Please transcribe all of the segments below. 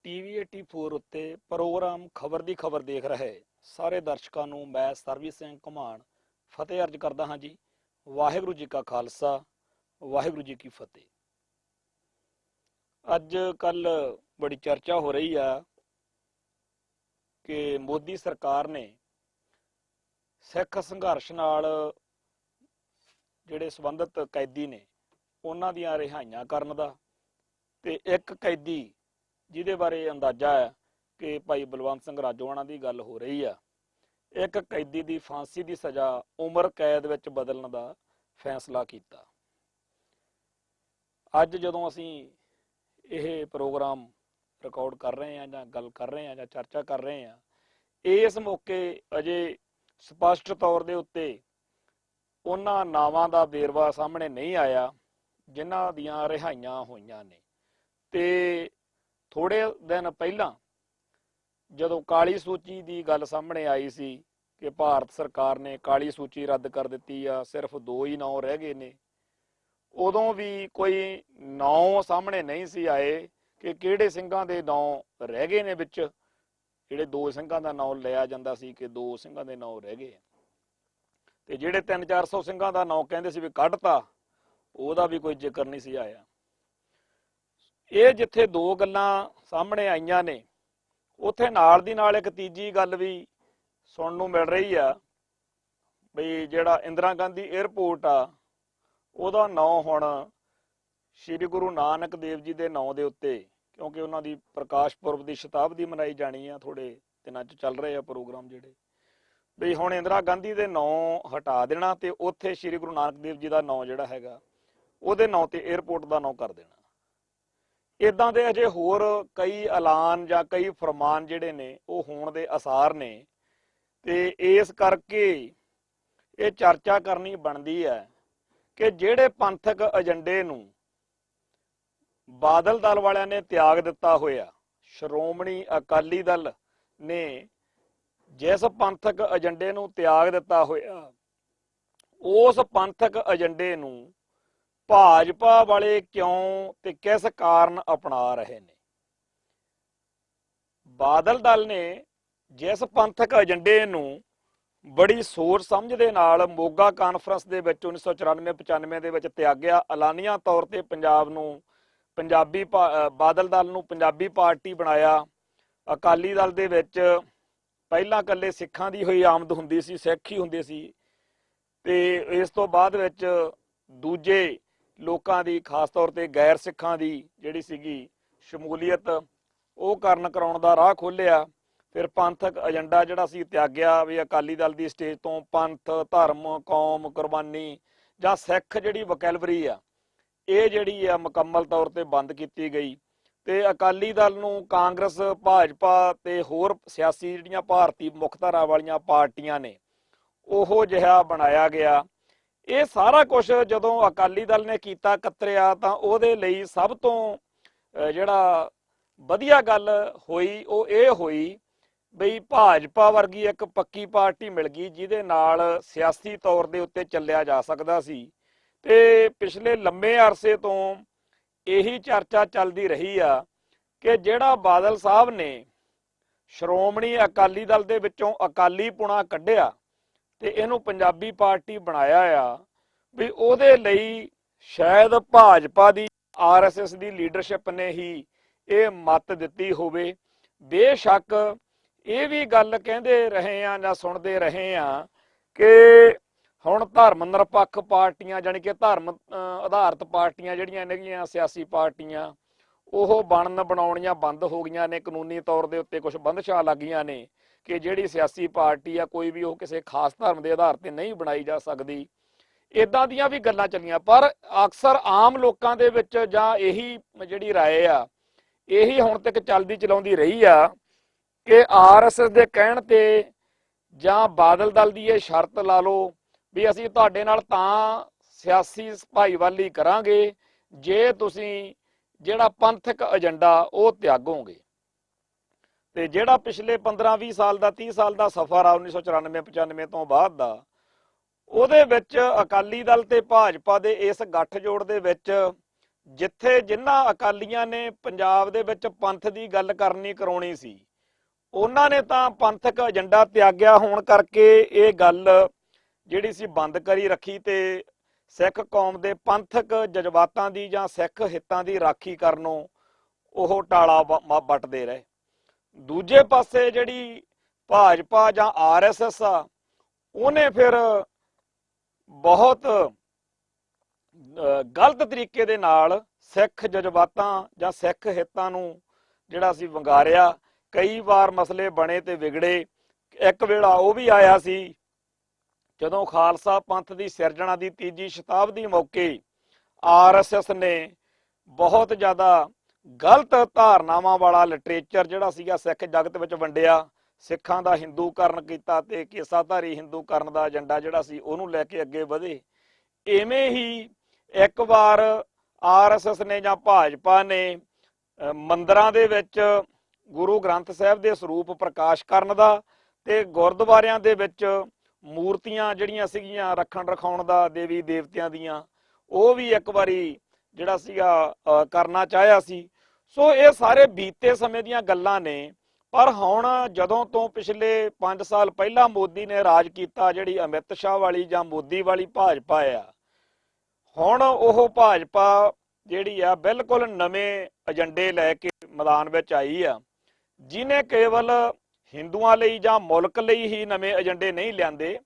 TV 84 ਉੱਤੇ programme ਖਬਰ ਦੀ ਖਬਰ ਦੇਖ ਰਹੇ ਸਾਰੇ ਦਰਸ਼ਕਾਂ ਨੂੰ ਮੈਂ ਸਰਬਜੀਤ ਸਿੰਘ ਘੁਮਾਣ ਫਤਿਹ ਅਰਜ਼ ਕਰਦਾ ਹਾਂ ਜੀ। ਵਾਹਿਗੁਰੂ ਜੀ ਕਾ ਖਾਲਸਾ, ਵਾਹਿਗੁਰੂ ਜੀ ਕੀ ਫਤਿਹ। ਅੱਜ ਕੱਲ ਬੜੀ ਚਰਚਾ ਹੋ ਰਹੀ ਆ ਕਿ ਮੋਦੀ ਸਰਕਾਰ ਨੇ ਸਿੱਖ ਸੰਘਰਸ਼ ਨਾਲ ਜਿਹੜੇ ਸੰਬੰਧਿਤ ਕੈਦੀ ਨੇ ਉਹਨਾਂ ਦੀਆਂ ਰਿਹਾਈਆਂ ਕਰਨ ਦਾ, ਤੇ ਇੱਕ ਕੈਦੀ ਜਿਹਦੇ ਬਾਰੇ ਅੰਦਾਜ਼ਾ ਹੈ ਕਿ ਭਾਈ ਬਲਵੰਤ ਸਿੰਘ ਰਾਜੋਆਣਾ ਦੀ ਗੱਲ ਹੋ ਰਹੀ ਆ, ਇੱਕ ਕੈਦੀ ਦੀ ਫਾਂਸੀ ਦੀ ਸਜ਼ਾ ਉਮਰ ਕੈਦ ਵਿੱਚ ਬਦਲਣ ਦਾ ਫੈਸਲਾ ਕੀਤਾ। ਅੱਜ ਜਦੋਂ ਅਸੀਂ ਇਹ ਪ੍ਰੋਗਰਾਮ ਰਿਕਾਰਡ ਕਰ ਰਹੇ ਹਾਂ ਜਾਂ ਗੱਲ ਕਰ ਰਹੇ ਹਾਂ ਜਾਂ ਚਰਚਾ ਕਰ ਰਹੇ ਹਾਂ, ਇਸ ਮੌਕੇ ਅਜੇ ਸਪਸ਼ਟ ਤੌਰ ਦੇ ਉੱਤੇ ਉਹਨਾਂ ਨਾਵਾਂ ਦਾ ਵੇਰਵਾ ਸਾਹਮਣੇ ਨਹੀਂ ਆਇਆ ਜਿਨ੍ਹਾਂ ਦੀਆਂ ਰਿਹਾਈਆਂ ਹੋਈਆਂ ਨੇ। ਤੇ ਥੋੜੇ ਦਿਨ ਪਹਿਲਾਂ ਜਦੋਂ ਕਾਲੀ ਸੂਚੀ ਦੀ ਗੱਲ ਸਾਹਮਣੇ ਆਈ ਸੀ ਕਿ ਭਾਰਤ ਸਰਕਾਰ ਨੇ ਕਾਲੀ ਸੂਚੀ ਰੱਦ ਕਰ ਦਿੱਤੀ ਆ, ਸਿਰਫ 2 ਹੀ ਨਾਂ ਰਹਿ ਗਏ ਨੇ, ਉਦੋਂ ਵੀ ਕੋਈ ਨਾਂ ਸਾਹਮਣੇ ਨਹੀਂ ਸੀ ਆਏ ਕਿ ਕਿਹੜੇ ਸਿੰਘਾਂ ਦੇ ਨਾਂ ਰਹਿ ਗਏ ਨੇ ਵਿੱਚ। ਜਿਹੜੇ 2 ਸਿੰਘਾਂ ਦਾ ਨਾਂ ਲਿਆ ਜਾਂਦਾ ਸੀ ਕਿ 2 ਸਿੰਘਾਂ ਦੇ ਨਾਂ ਰਹਿ ਗਏ, ਤੇ ਜਿਹੜੇ 300-400 ਸਿੰਘਾਂ ਦਾ ਨਾਂ ਕਹਿੰਦੇ ਸੀ ਵੀ ਕੱਢਤਾ, ਉਹਦਾ ਵੀ ਕੋਈ ਜ਼ਿਕਰ ਨਹੀਂ ਸੀ ਆਇਆ। ਇਹ ਜਿੱਥੇ 2 ਗੱਲਾਂ ਸਾਹਮਣੇ ਆਈਆਂ ਨੇ, ਉੱਥੇ ਨਾਲ ਦੀ ਨਾਲ ਇੱਕ ਤੀਜੀ ਗੱਲ ਵੀ ਸੁਣਨ ਨੂੰ ਮਿਲ ਰਹੀ ਆ ਬਈ ਜਿਹੜਾ ਇੰਦਰਾ ਗਾਂਧੀ ਏਅਰਪੋਰਟ ਆ, ਉਹਦਾ ਨਾਂ ਹੁਣ ਸ਼੍ਰੀ ਗੁਰੂ ਨਾਨਕ ਦੇਵ ਜੀ ਦੇ ਨਾਂ ਦੇ ਉੱਤੇ, ਕਿਉਂਕਿ ਉਹਨਾਂ ਦੀ ਪ੍ਰਕਾਸ਼ ਪੁਰਬ ਦੀ ਸ਼ਤਾਬਦੀ ਮਨਾਈ ਜਾਣੀ ਆ, ਥੋੜੇ ਦਿਨਾਂ 'ਚ ਚੱਲ ਰਹੇ ਆ ਪ੍ਰੋਗਰਾਮ ਜਿਹੜੇ, ਬਈ ਹੁਣ ਇੰਦਰਾ ਗਾਂਧੀ ਦੇ ਨਾਂ ਹਟਾ ਦੇਣਾ ਤੇ ਉੱਥੇ ਸ਼੍ਰੀ ਗੁਰੂ ਨਾਨਕ ਦੇਵ ਜੀ ਦਾ ਨਾਂ ਜਿਹੜਾ ਹੈਗਾ ਉਹਦੇ ਨਾਂ ਤੇ ਏਅਰਪੋਰਟ ਦਾ ਨਾਂ ਕਰ ਦੇਣਾ। ਇੱਦਾਂ ਦੇ ਅਜੇ ਹੋਰ ਕਈ ਐਲਾਨ ਜਾਂ ਕਈ ਫਰਮਾਨ ਜਿਹੜੇ ਨੇ ਉਹ ਹੋਣ ਦੇ ਆਸਾਰ ਨੇ, ਤੇ ਇਸ ਕਰਕੇ ਇਹ ਚਰਚਾ ਕਰਨੀ ਬਣਦੀ ਹੈ ਕਿ ਜਿਹੜੇ ਪੰਥਕ ਏਜੰਡੇ ਨੂੰ ਬਾਦਲ ਦਲ ਵਾਲਿਆਂ ਨੇ ਤਿਆਗ ਦਿੱਤਾ ਹੋਇਆ, ਸ਼੍ਰੋਮਣੀ ਅਕਾਲੀ ਦਲ ਨੇ ਜਿਸ ਪੰਥਕ ਏਜੰਡੇ ਨੂੰ ਤਿਆਗ ਦਿੱਤਾ ਹੋਇਆ, ਉਸ ਪੰਥਕ ਏਜੰਡੇ ਨੂੰ ਭਾਜਪਾ ਵਾਲੇ ਕਿਉਂ ਤੇ ਕਿਸ ਕਾਰਨ ਅਪਣਾ ਰਹੇ ਨੇ। ਬਾਦਲ ਦਲ ਨੇ ਜਿਸ ਪੰਥਕ ਏਜੰਡੇ ਨੂੰ ਬੜੀ ਸੋਚ ਸਮਝ ਦੇ ਨਾਲ ਮੋਗਾ ਕਾਨਫਰੰਸ ਦੇ ਵਿੱਚ 1994-95 ਦੇ ਵਿੱਚ ਤਿਆਗਿਆ, ਐਲਾਨੀਆ ਤੌਰ ਤੇ ਪੰਜਾਬ ਨੂੰ ਬਾਦਲ ਦਲ ਨੂੰ ਪੰਜਾਬੀ ਪਾਰਟੀ ਬਣਾਇਆ। ਅਕਾਲੀ ਦਲ ਦੇ ਵਿੱਚ ਪਹਿਲਾਂ ਇਕੱਲੇ ਸਿੱਖਾਂ ਦੀ ਹੋਈ ਆਮਦ ਹੁੰਦੀ ਸੀ, ਸਿੱਖ ਹੀ ਹੁੰਦੇ ਸੀ, ਤੇ ਇਸ ਤੋਂ ਬਾਅਦ ਵਿੱਚ ਦੂਜੇ ਲੋਕਾਂ ਦੀ, ਖਾਸ ਤੌਰ ਤੇ ਗੈਰ ਸਿੱਖਾਂ ਦੀ ਜਿਹੜੀ ਸੀਗੀ ਸ਼ਮੂਲੀਅਤ, ਉਹ ਕਰਾਉਣ ਦਾ ਰਾਹ ਖੋਲ੍ਹਿਆ। ਫਿਰ ਪੰਥਕ ਏਜੰਡਾ ਜਿਹੜਾ ਸੀ ਤਿਆਗਿਆ, ਵੀ ਅਕਾਲੀ ਦਲ ਦੀ ਸਟੇਜ ਤੋਂ ਪੰਥ, ਧਰਮ, ਕੌਮ, ਕੁਰਬਾਨੀ ਜਾਂ ਸਿੱਖ ਜਿਹੜੀ ਵਕੈਲਵਰੀ ਆ, ਇਹ ਜਿਹੜੀ ਆ ਮੁਕੰਮਲ ਤੌਰ ਤੇ ਬੰਦ ਕੀਤੀ ਗਈ, ਤੇ ਅਕਾਲੀ ਦਲ ਨੂੰ ਕਾਂਗਰਸ, ਭਾਜਪਾ ਤੇ ਹੋਰ ਸਿਆਸੀ ਜਿਹੜੀਆਂ ਭਾਰਤੀ ਮੁੱਖ ਧਾਰਾ ਵਾਲੀਆਂ ਪਾਰਟੀਆਂ ਨੇ ਉਹੋ ਜਿਹਾ ਬਣਾਇਆ ਗਿਆ। ਇਹ ਸਾਰਾ ਕੁਝ ਜਦੋਂ ਅਕਾਲੀ ਦਲ ਨੇ ਕੀਤਾ, ਕਤਰਿਆ, ਤਾਂ ਉਹਦੇ ਲਈ ਸਭ ਤੋਂ ਜਿਹੜਾ ਵਧੀਆ ਗੱਲ ਹੋਈ ਉਹ ਇਹ ਹੋਈ ਬਈ ਭਾਜਪਾ ਵਰਗੀ ਇੱਕ ਪੱਕੀ ਪਾਰਟੀ ਮਿਲ ਗਈ ਜਿਹਦੇ ਨਾਲ ਸਿਆਸੀ ਤੌਰ ਦੇ ਉੱਤੇ ਚੱਲਿਆ ਜਾ ਸਕਦਾ ਸੀ। ਤੇ ਪਿਛਲੇ ਲੰਮੇ ਅਰਸੇ ਤੋਂ ਇਹੀ ਚਰਚਾ ਚੱਲਦੀ ਰਹੀ ਆ ਕਿ ਜਿਹੜਾ ਬਾਦਲ ਸਾਹਿਬ ਨੇ ਸ਼੍ਰੋਮਣੀ ਅਕਾਲੀ ਦਲ ਦੇ ਵਿੱਚੋਂ ਅਕਾਲੀ ਪੁਣਾ ਕੱਢਿਆ ਤੇ ਇਹਨੂੰ ਪੰਜਾਬੀ ਪਾਰਟੀ ਬਣਾਇਆ ਆ, ਵੀ ਉਹਦੇ ਲਈ ਸ਼ਾਇਦ ਭਾਜਪਾ ਦੀ, RSS ਦੀ ਲੀਡਰਸ਼ਿਪ ਨੇ ਹੀ ਇਹ ਮੱਤ ਦਿੱਤੀ ਹੋਵੇ। ਬੇਸ਼ੱਕ ਇਹ ਵੀ ਗੱਲ ਕਹਿੰਦੇ ਰਹੇ ਆ ਜਾਂ ਸੁਣਦੇ ਰਹੇ ਆ ਕਿ ਹੁਣ ਧਰਮ ਨਿਰਪੱਖ ਪਾਰਟੀਆਂ, ਜਾਣੀ ਕਿ ਧਰਮ ਆਧਾਰਿਤ ਪਾਰਟੀਆਂ ਜਿਹੜੀਆਂ ਨੇਗੀਆਂ ਸਿਆਸੀ ਪਾਰਟੀਆਂ, ਉਹ ਬਣਾਉਣੀਆਂ ਬੰਦ ਹੋ ਗਈਆਂ ਨੇ। ਕਾਨੂੰਨੀ ਤੌਰ ਦੇ ਉੱਤੇ ਕੁਝ ਬੰਦਸ਼ਾਂ ਲੱਗੀਆਂ ਨੇ ਕਿ ਜਿਹੜੀ ਸਿਆਸੀ ਪਾਰਟੀ ਆ ਕੋਈ ਵੀ ਉਹ ਕਿਸੇ ਖਾਸ ਧਰਮ ਦੇ ਆਧਾਰ ਤੇ ਨਹੀਂ ਬਣਾਈ ਜਾ ਸਕਦੀ। ਇੱਦਾਂ ਦੀਆਂ ਵੀ ਗੱਲਾਂ ਚੱਲੀਆਂ, ਪਰ ਅਕਸਰ ਆਮ ਲੋਕਾਂ ਦੇ ਵਿੱਚ ਜਾਂ ਇਹੀ ਜਿਹੜੀ ਰਾਏ ਆ, ਇਹੀ ਹੁਣ ਤੱਕ ਚੱਲਦੀ ਚਲਾਉਂਦੀ ਰਹੀ ਆ ਕਿ RSS ਦੇ ਕਹਿਣ ਤੇ ਜਾਂ ਬਾਦਲ ਦਲ ਦੀ ਇਹ ਸ਼ਰਤ ਲਾ ਲਓ ਵੀ ਅਸੀਂ ਤੁਹਾਡੇ ਨਾਲ ਤਾਂ ਸਿਆਸੀ ਭਾਈਵਾਲੀ ਕਰਾਂਗੇ ਜੇ ਤੁਸੀਂ ਜਿਹੜਾ ਪੰਥਕ ਏਜੰਡਾ ਉਹ ਤਿਆਗੋਗੇ। ਤੇ ਜਿਹੜਾ ਪਿਛਲੇ 15-20 ਸਾਲ ਦਾ, 30 ਸਾਲ ਦਾ ਸਫ਼ਰ ਆ 1994-95 ਤੋਂ ਬਾਅਦ ਦਾ, ਉਹਦੇ ਵਿੱਚ ਅਕਾਲੀ ਦਲ ਤੇ ਭਾਜਪਾ ਦੇ ਇਸ ਗੱਠਜੋੜ ਦੇ ਵਿੱਚ ਜਿੱਥੇ ਜਿਨ੍ਹਾਂ ਅਕਾਲੀਆਂ ਨੇ ਪੰਜਾਬ ਦੇ ਵਿੱਚ ਪੰਥ ਦੀ ਗੱਲ ਕਰਾਉਣੀ ਸੀ, ਉਹਨਾਂ ਨੇ ਤਾਂ ਪੰਥਕ ਏਜੰਡਾ ਤਿਆਗਿਆ ਹੋਣ ਕਰਕੇ ਇਹ ਗੱਲ ਜਿਹੜੀ ਸੀ ਬੰਦ ਕਰੀ ਰੱਖੀ ਤੇ ਸਿੱਖ ਕੌਮ ਦੇ ਪੰਥਕ ਜਜ਼ਬਾਤਾਂ ਦੀ ਜਾਂ ਸਿੱਖ ਹਿੱਤਾਂ ਦੀ ਰਾਖੀ ਕਰਨੋਂ ਉਹ ਟਾਲਾ ਵੱਟਦੇ ਰਹੇ। ਦੂਜੇ ਪਾਸੇ ਜਿਹੜੀ ਭਾਜਪਾ ਜਾਂ ਆਰਐਸਐਸ ਆ, ਉਹਨੇ ਫਿਰ ਬਹੁਤ ਗਲਤ ਤਰੀਕੇ ਦੇ ਨਾਲ ਸਿੱਖ ਜਜ਼ਬਾਤਾਂ ਜਾਂ ਸਿੱਖ ਹਿੱਤਾਂ ਨੂੰ ਜਿਹੜਾ ਸੀ ਵੰਗਾਰਿਆ। ਕਈ ਵਾਰ ਮਸਲੇ ਬਣੇ ਤੇ ਵਿਗੜੇ। ਇੱਕ ਵੇਲਾ ਉਹ ਵੀ ਆਇਆ ਸੀ ਜਦੋਂ ਖਾਲਸਾ ਪੰਥ ਦੀ ਸਿਰਜਣਾ ਦੀ 3ਜੀ ਸ਼ਤਾਬਦੀ ਮੌਕੇ ਆਰਐਸਐਸ ਨੇ ਬਹੁਤ ਜ਼ਿਆਦਾ ਗਲਤ ਧਾਰਨਾਵਾਂ ਵਾਲਾ ਲਿਟਰੇਚਰ ਜਿਹੜਾ ਸੀਗਾ ਸਿੱਖ ਜਗਤ ਵਿੱਚ ਵੰਡਿਆ, ਸਿੱਖਾਂ ਦਾ ਹਿੰਦੂਕਰਨ ਕੀਤਾ ਤੇ ਕੇਸਾਧਾਰੀ ਹਿੰਦੂਕਰਨ ਦਾ ਏਜੰਡਾ ਜਿਹੜਾ ਸੀ ਉਹਨੂੰ ਲੈ ਕੇ ਅੱਗੇ ਵਧੇ। ਇਵੇਂ ਹੀ ਇੱਕ ਵਾਰ ਆਰਐਸਐਸ ਨੇ ਜਾਂ ਭਾਜਪਾ ਨੇ ਮੰਦਰਾਂ ਦੇ ਵਿੱਚ ਗੁਰੂ ਗ੍ਰੰਥ ਸਾਹਿਬ ਦੇ ਸਰੂਪ ਪ੍ਰਕਾਸ਼ ਕਰਨ ਦਾ ਤੇ ਗੁਰਦੁਆਰਿਆਂ ਦੇ ਵਿੱਚ ਮੂਰਤੀਆਂ ਜਿਹੜੀਆਂ ਸੀਗੀਆਂ ਰੱਖਣ ਰਖਾਉਣ ਦਾ ਦੇਵੀ ਦੇਵਤਿਆਂ ਦੀਆਂ, ਉਹ ਵੀ ਇੱਕ ਵਾਰੀ ਜਿਹੜਾ ਸੀਗਾ ਕਰਨਾ ਚਾਹਿਆ ਸੀ। ਸੋ ਇਹ ਸਾਰੇ ਬੀਤੇ ਸਮੇਂ ਦੀਆਂ ਗੱਲਾਂ ਨੇ। ਪਰ ਹੁਣ ਜਦੋਂ ਤੋਂ ਪਿਛਲੇ 5 ਸਾਲ ਪਹਿਲਾਂ ਮੋਦੀ ਨੇ ਰਾਜ ਕੀਤਾ, ਜਿਹੜੀ ਅਮਿਤ ਸ਼ਾਹ ਵਾਲੀ ਜਾਂ ਮੋਦੀ ਵਾਲੀ ਭਾਜਪਾ ਆ, ਹੁਣ ਉਹ ਭਾਜਪਾ ਜਿਹੜੀ ਆ ਬਿਲਕੁਲ ਨਵੇਂ ਏਜੰਡੇ ਲੈ ਕੇ ਮੈਦਾਨ ਵਿੱਚ ਆਈ ਆ, ਜਿਹਨੇ ਕੇਵਲ ਹਿੰਦੂਆਂ ਲਈ ਜਾਂ ਮੁਲਕ ਲਈ ਹੀ ਨਵੇਂ ਏਜੰਡੇ ਨਹੀਂ ਲਿਆਂਦੇ,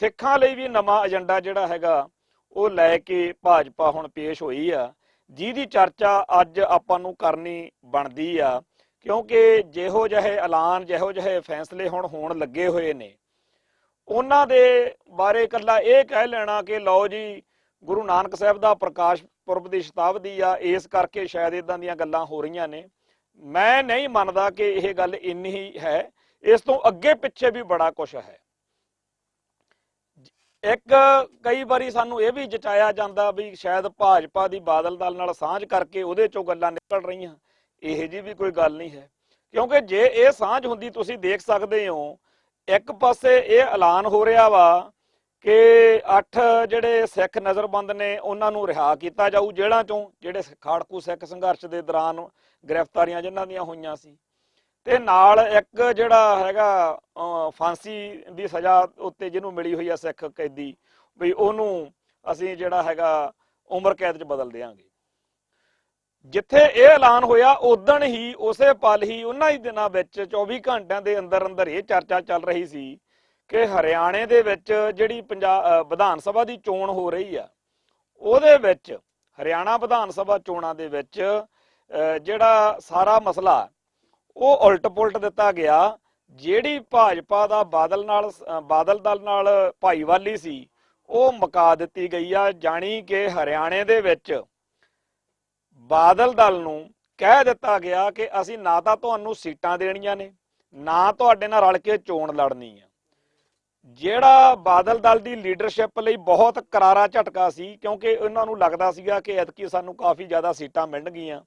ਸਿੱਖਾਂ ਲਈ ਵੀ ਨਵਾਂ ਏਜੰਡਾ ਜਿਹੜਾ ਹੈਗਾ ਉਹ ਲੈ ਕੇ ਭਾਜਪਾ ਹੁਣ ਪੇਸ਼ ਹੋਈ ਆ, ਜਿਹਦੀ ਚਰਚਾ ਅੱਜ ਆਪਾਂ ਨੂੰ ਕਰਨੀ ਬਣਦੀ ਆ। ਕਿਉਂਕਿ ਜਿਹੋ ਜਿਹੇ ਐਲਾਨ, ਜਿਹੋ ਜਿਹੇ ਫੈਸਲੇ ਹੁਣ ਹੋਣ ਲੱਗੇ ਹੋਏ ਨੇ, ਉਹਨਾਂ ਦੇ ਬਾਰੇ ਇਕੱਲਾ ਇਹ ਕਹਿ ਲੈਣਾ ਕਿ ਲਓ ਜੀ ਗੁਰੂ ਨਾਨਕ ਸਾਹਿਬ ਦਾ ਪ੍ਰਕਾਸ਼ ਪੁਰਬ ਦੀ ਸ਼ਤਾਬਦੀ ਆ, ਇਸ ਕਰਕੇ ਸ਼ਾਇਦ ਇਦਾਂ ਦੀਆਂ ਗੱਲਾਂ ਹੋ ਰਹੀਆਂ ਨੇ, ਮੈਂ ਨਹੀਂ ਮੰਨਦਾ ਕਿ ਇਹ ਗੱਲ ਇੰਨੀ ਹੀ ਹੈ। ਇਸ ਤੋਂ ਅੱਗੇ ਪਿੱਛੇ ਵੀ ਬੜਾ ਕੁਝ ਹੈ। ਇੱਕ ਕਈ ਵਾਰੀ ਸਾਨੂੰ ਇਹ ਵੀ ਜਤਾਇਆ ਜਾਂਦਾ ਵੀ ਸ਼ਾਇਦ ਭਾਜਪਾ ਦੀ ਬਾਦਲ ਦਲ ਨਾਲ ਸਾਂਝ ਕਰਕੇ ਉਹਦੇ ਚੋਂ ਗੱਲਾਂ ਨਿਕਲ ਰਹੀਆਂ। ਇਹ ਜੀ ਵੀ ਕੋਈ ਗੱਲ ਨਹੀਂ ਹੈ, ਕਿਉਂਕਿ ਜੇ ਇਹ ਸਾਂਝ ਹੁੰਦੀ, ਤੁਸੀਂ ਦੇਖ ਸਕਦੇ ਹੋ ਇੱਕ ਪਾਸੇ ਇਹ ਐਲਾਨ ਹੋ ਰਿਹਾ ਵਾ ਕਿ 8 ਜਿਹੜੇ ਸਿੱਖ ਨਜ਼ਰਬੰਦ ਨੇ ਉਹਨਾਂ ਨੂੰ ਰਿਹਾ ਕੀਤਾ ਜਾਊ ਜੇਲ੍ਹਾਂ ਚੋਂ, ਜਿਹੜੇ ਖਾੜਕੂ ਸਿੱਖ ਸੰਘਰਸ਼ ਦੇ ਦੌਰਾਨ ਗ੍ਰਿਫਤਾਰੀਆਂ ਜਿਨ੍ਹਾਂ ਦੀਆਂ ਹੋਈਆਂ ਸੀ, ਤੇ ਨਾਲ ਇੱਕ ਜਿਹੜਾ ਹੈਗਾ ਫਾਂਸੀ ਦੀ ਸਜ਼ਾ ਉੱਤੇ ਜਿਹਨੂੰ ਮਿਲੀ ਹੋਈ ਆ ਸਿੱਖ ਕੈਦੀ, ਵੀ ਉਹਨੂੰ ਅਸੀਂ ਜਿਹੜਾ ਹੈਗਾ ਉਮਰ ਕੈਦ 'ਚ ਬਦਲ ਦਿਆਂਗੇ। ਜਿੱਥੇ ਇਹ ਐਲਾਨ ਹੋਇਆ ਉਦਣ ਹੀ, ਉਸੇ ਪਲ ਹੀ, ਉਹਨਾਂ ਹੀ ਦਿਨਾਂ ਵਿੱਚ 24 ਘੰਟਿਆਂ ਦੇ ਅੰਦਰ ਅੰਦਰ ਇਹ ਚਰਚਾ ਚੱਲ ਰਹੀ ਸੀ ਕਿ ਹਰਿਆਣੇ ਦੇ ਵਿੱਚ ਜਿਹੜੀ ਵਿਧਾਨ ਸਭਾ ਦੀ ਚੋਣ ਹੋ ਰਹੀ ਆ, ਉਹਦੇ ਵਿੱਚ ਹਰਿਆਣਾ ਵਿਧਾਨ ਸਭਾ ਚੋਣਾਂ ਦੇ ਵਿੱਚ ਜਿਹੜਾ ਸਾਰਾ ਮਸਲਾ ਉਹ ਉਲਟ ਪੁਲਟ ਦਿੱਤਾ ਗਿਆ। ਜਿਹੜੀ ਭਾਜਪਾ ਦਾ ਬਾਦਲ ਦਲ ਨਾਲ ਭਾਈਵਾਲੀ ਸੀ ਉਹ ਮੁਕਾ ਦਿੱਤੀ ਗਈ ਆ, ਜਾਣੀ ਕਿ ਹਰਿਆਣੇ ਦੇ ਵਿੱਚ ਬਾਦਲ ਦਲ ਨੂੰ ਕਹਿ ਦਿੱਤਾ ਗਿਆ ਕਿ ਅਸੀਂ ਨਾ ਤਾਂ ਤੁਹਾਨੂੰ ਸੀਟਾਂ ਦੇਣੀਆਂ ਨੇ, ਨਾ ਤੁਹਾਡੇ ਨਾਲ ਰਲ ਕੇ ਚੋਣ ਲੜਨੀ ਆ। ਜਿਹੜਾ ਬਾਦਲ ਦਲ ਦੀ ਲੀਡਰਸ਼ਿਪ ਲਈ ਬਹੁਤ ਕਰਾਰਾ ਝਟਕਾ ਸੀ, ਕਿਉਂਕਿ ਉਹਨਾਂ ਨੂੰ ਲੱਗਦਾ ਸੀਗਾ ਕਿ ਐਤਕੀ ਸਾਨੂੰ ਕਾਫੀ ਜ਼ਿਆਦਾ ਸੀਟਾਂ ਮਿਲਣਗੀਆਂ।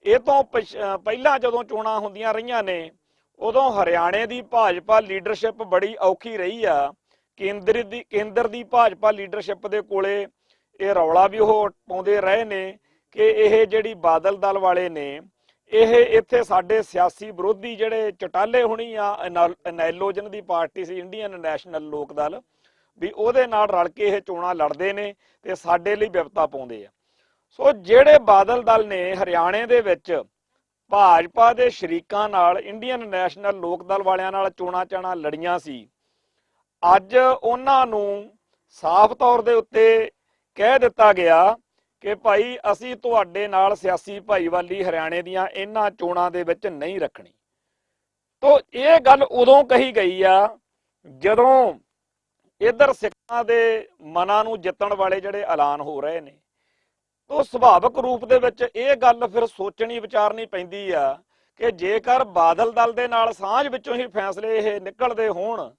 ਇਹ ਤੋਂ ਪਹਿਲਾਂ ਜਦੋਂ ਚੋਣਾਂ ਹੁੰਦੀਆਂ ਰਹੀਆਂ ਨੇ, ਉਦੋਂ ਹਰਿਆਣੇ ਦੀ ਭਾਜਪਾ ਲੀਡਰਸ਼ਿਪ ਬੜੀ ਔਖੀ ਰਹੀ ਆ। ਕੇਂਦਰ ਦੀ ਭਾਜਪਾ ਲੀਡਰਸ਼ਿਪ ਦੇ ਕੋਲੇ ਇਹ ਰੌਲਾ ਵੀ ਉਹ ਪਾਉਂਦੇ ਰਹੇ ਨੇ ਕਿ ਇਹ ਜਿਹੜੀ ਬਾਦਲ ਦਲ ਵਾਲੇ ਨੇ, ਇਹ ਇੱਥੇ ਸਾਡੇ ਸਿਆਸੀ ਵਿਰੋਧੀ ਜਿਹੜੇ ਚਟਾਲੇ ਹੋਣੀ ਆ, ਐਨਐਲਓ ਦੀ ਪਾਰਟੀ ਸੀ, ਇੰਡੀਅਨ ਨੈਸ਼ਨਲ ਲੋਕ ਦਲ, ਵੀ ਉਹਦੇ ਨਾਲ ਰਲ ਕੇ ਇਹ ਚੋਣਾਂ ਲੜਦੇ ਨੇ ਤੇ ਸਾਡੇ ਲਈ ਵਿਪਤਾ ਪਾਉਂਦੇ ਆ। ਸੋ ਜਿਹੜੇ ਬਾਦਲ ਦਲ ਨੇ ਹਰਿਆਣੇ ਦੇ ਵਿੱਚ ਭਾਜਪਾ ਦੇ ਸ਼ਰੀਕਾਂ ਨਾਲ, ਇੰਡੀਅਨ ਨੈਸ਼ਨਲ ਲੋਕ ਦਲ ਵਾਲਿਆਂ ਨਾਲ ਚੋਣਾਂ ਲੜੀਆਂ ਸੀ, ਅੱਜ ਉਹਨਾਂ ਨੂੰ ਸਾਫ਼ ਤੌਰ ਦੇ ਉੱਤੇ ਕਹਿ ਦਿੱਤਾ ਗਿਆ ਕਿ ਭਾਈ ਅਸੀਂ ਤੁਹਾਡੇ ਨਾਲ ਸਿਆਸੀ ਭਾਈਵਾਲੀ ਹਰਿਆਣੇ ਦੀਆਂ ਇਹਨਾਂ ਚੋਣਾਂ ਦੇ ਵਿੱਚ ਨਹੀਂ ਰੱਖਣੀ। ਤੋ ਇਹ ਗੱਲ ਉਦੋਂ ਕਹੀ ਗਈ ਆ ਜਦੋਂ ਇੱਧਰ ਸਿੱਖਾਂ ਦੇ ਮਨਾਂ ਨੂੰ ਜਿੱਤਣ ਵਾਲੇ ਜਿਹੜੇ ਐਲਾਨ ਹੋ ਰਹੇ ਨੇ। ਤੋ ਸੁਭਾਵਿਕ ਰੂਪ ਦੇ ਵਿੱਚ ਇਹ ਗੱਲ ਫਿਰ ਸੋਚਣੀ ਵਿਚਾਰਨੀ ਪੈਂਦੀ ਆ ਕਿ ਜੇਕਰ ਬਾਦਲ ਦਲ ਦੇ ਨਾਲ ਸਾਂਝ ਵਿੱਚੋਂ ਹੀ ਫੈਸਲੇ ਇਹ ਨਿਕਲਦੇ ਹੋਣ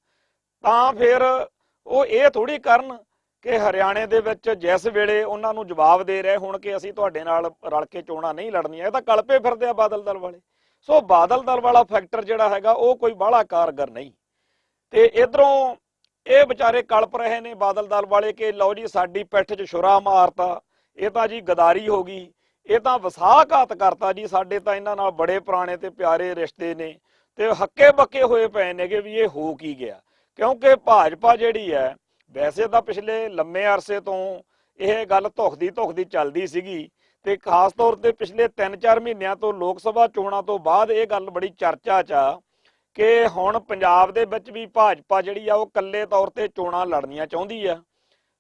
ਤਾਂ ਫਿਰ ਉਹ ਇਹ ਥੋੜੀ ਕਰਨ ਕਿ ਹਰਿਆਣੇ ਦੇ ਵਿੱਚ ਜਿਸ ਵੇਲੇ ਉਹਨਾਂ ਨੂੰ ਜਵਾਬ ਦੇ ਰਹੇ ਹੁਣ ਕਿ ਅਸੀਂ ਤੁਹਾਡੇ ਨਾਲ ਰਲ ਕੇ ਚੋਣਾਂ ਨਹੀਂ ਲੜਨੀਆਂ। ਇਹ ਤਾਂ ਕਲਪੇ ਫਿਰਦੇ ਆ ਬਾਦਲ ਦਲ ਵਾਲੇ। ਸੋ ਬਾਦਲ ਦਲ ਵਾਲਾ ਫੈਕਟਰ ਜਿਹੜਾ ਹੈਗਾ ਉਹ ਕੋਈ ਬਾਹਲਾ ਕਾਰਗਰ ਨਹੀਂ। ਤੇ ਇਧਰੋਂ ਇਹ ਵਿਚਾਰੇ ਕਲਪ ਰਹੇ ਨੇ ਬਾਦਲ ਦਲ ਵਾਲੇ ਕਿ ਲਓ ਜੀ ਸਾਡੀ ਪਿੱਠ 'ਚ ਛੁਰਾ ਮਾਰਤਾ, ਇਹ ਤਾਂ ਜੀ ਗਦਾਰੀ ਹੋ ਗਈ, ਇਹ ਤਾਂ ਵਸਾਘਾਤ ਕਰਤਾ ਜੀ, ਸਾਡੇ ਤਾਂ ਇਹਨਾਂ ਨਾਲ ਬੜੇ ਪੁਰਾਣੇ ਤੇ ਪਿਆਰੇ ਰਿਸ਼ਤੇ ਨੇ ਤੇ ਹੱਕੇ ਬੱਕੇ ਹੋਏ ਪਏ ਨੇਗੇ ਵੀ ਇਹ ਹੋ ਕੀ ਗਿਆ। ਕਿਉਂਕਿ ਭਾਜਪਾ ਜਿਹੜੀ ਹੈ, ਵੈਸੇ ਤਾਂ ਪਿਛਲੇ ਲੰਮੇ ਅਰਸੇ ਤੋਂ ਇਹ ਗੱਲ ਧੁਖਦੀ ਚੱਲਦੀ ਸੀਗੀ ਤੇ ਖਾਸ ਤੌਰ ਤੇ ਪਿਛਲੇ 3-4 ਮਹੀਨਿਆਂ ਤੋਂ ਲੋਕ ਸਭਾ ਚੋਣਾਂ ਤੋਂ ਬਾਅਦ ਇਹ ਗੱਲ ਬੜੀ ਚਰਚਾ 'ਚ ਆ ਕਿ ਹੁਣ ਪੰਜਾਬ ਦੇ ਵਿੱਚ ਵੀ ਭਾਜਪਾ ਜਿਹੜੀ ਆ ਉਹ ਇਕੱਲੇ ਤੌਰ ਤੇ ਚੋਣਾਂ ਲੜਨੀਆਂ ਚਾਹੁੰਦੀ ਆ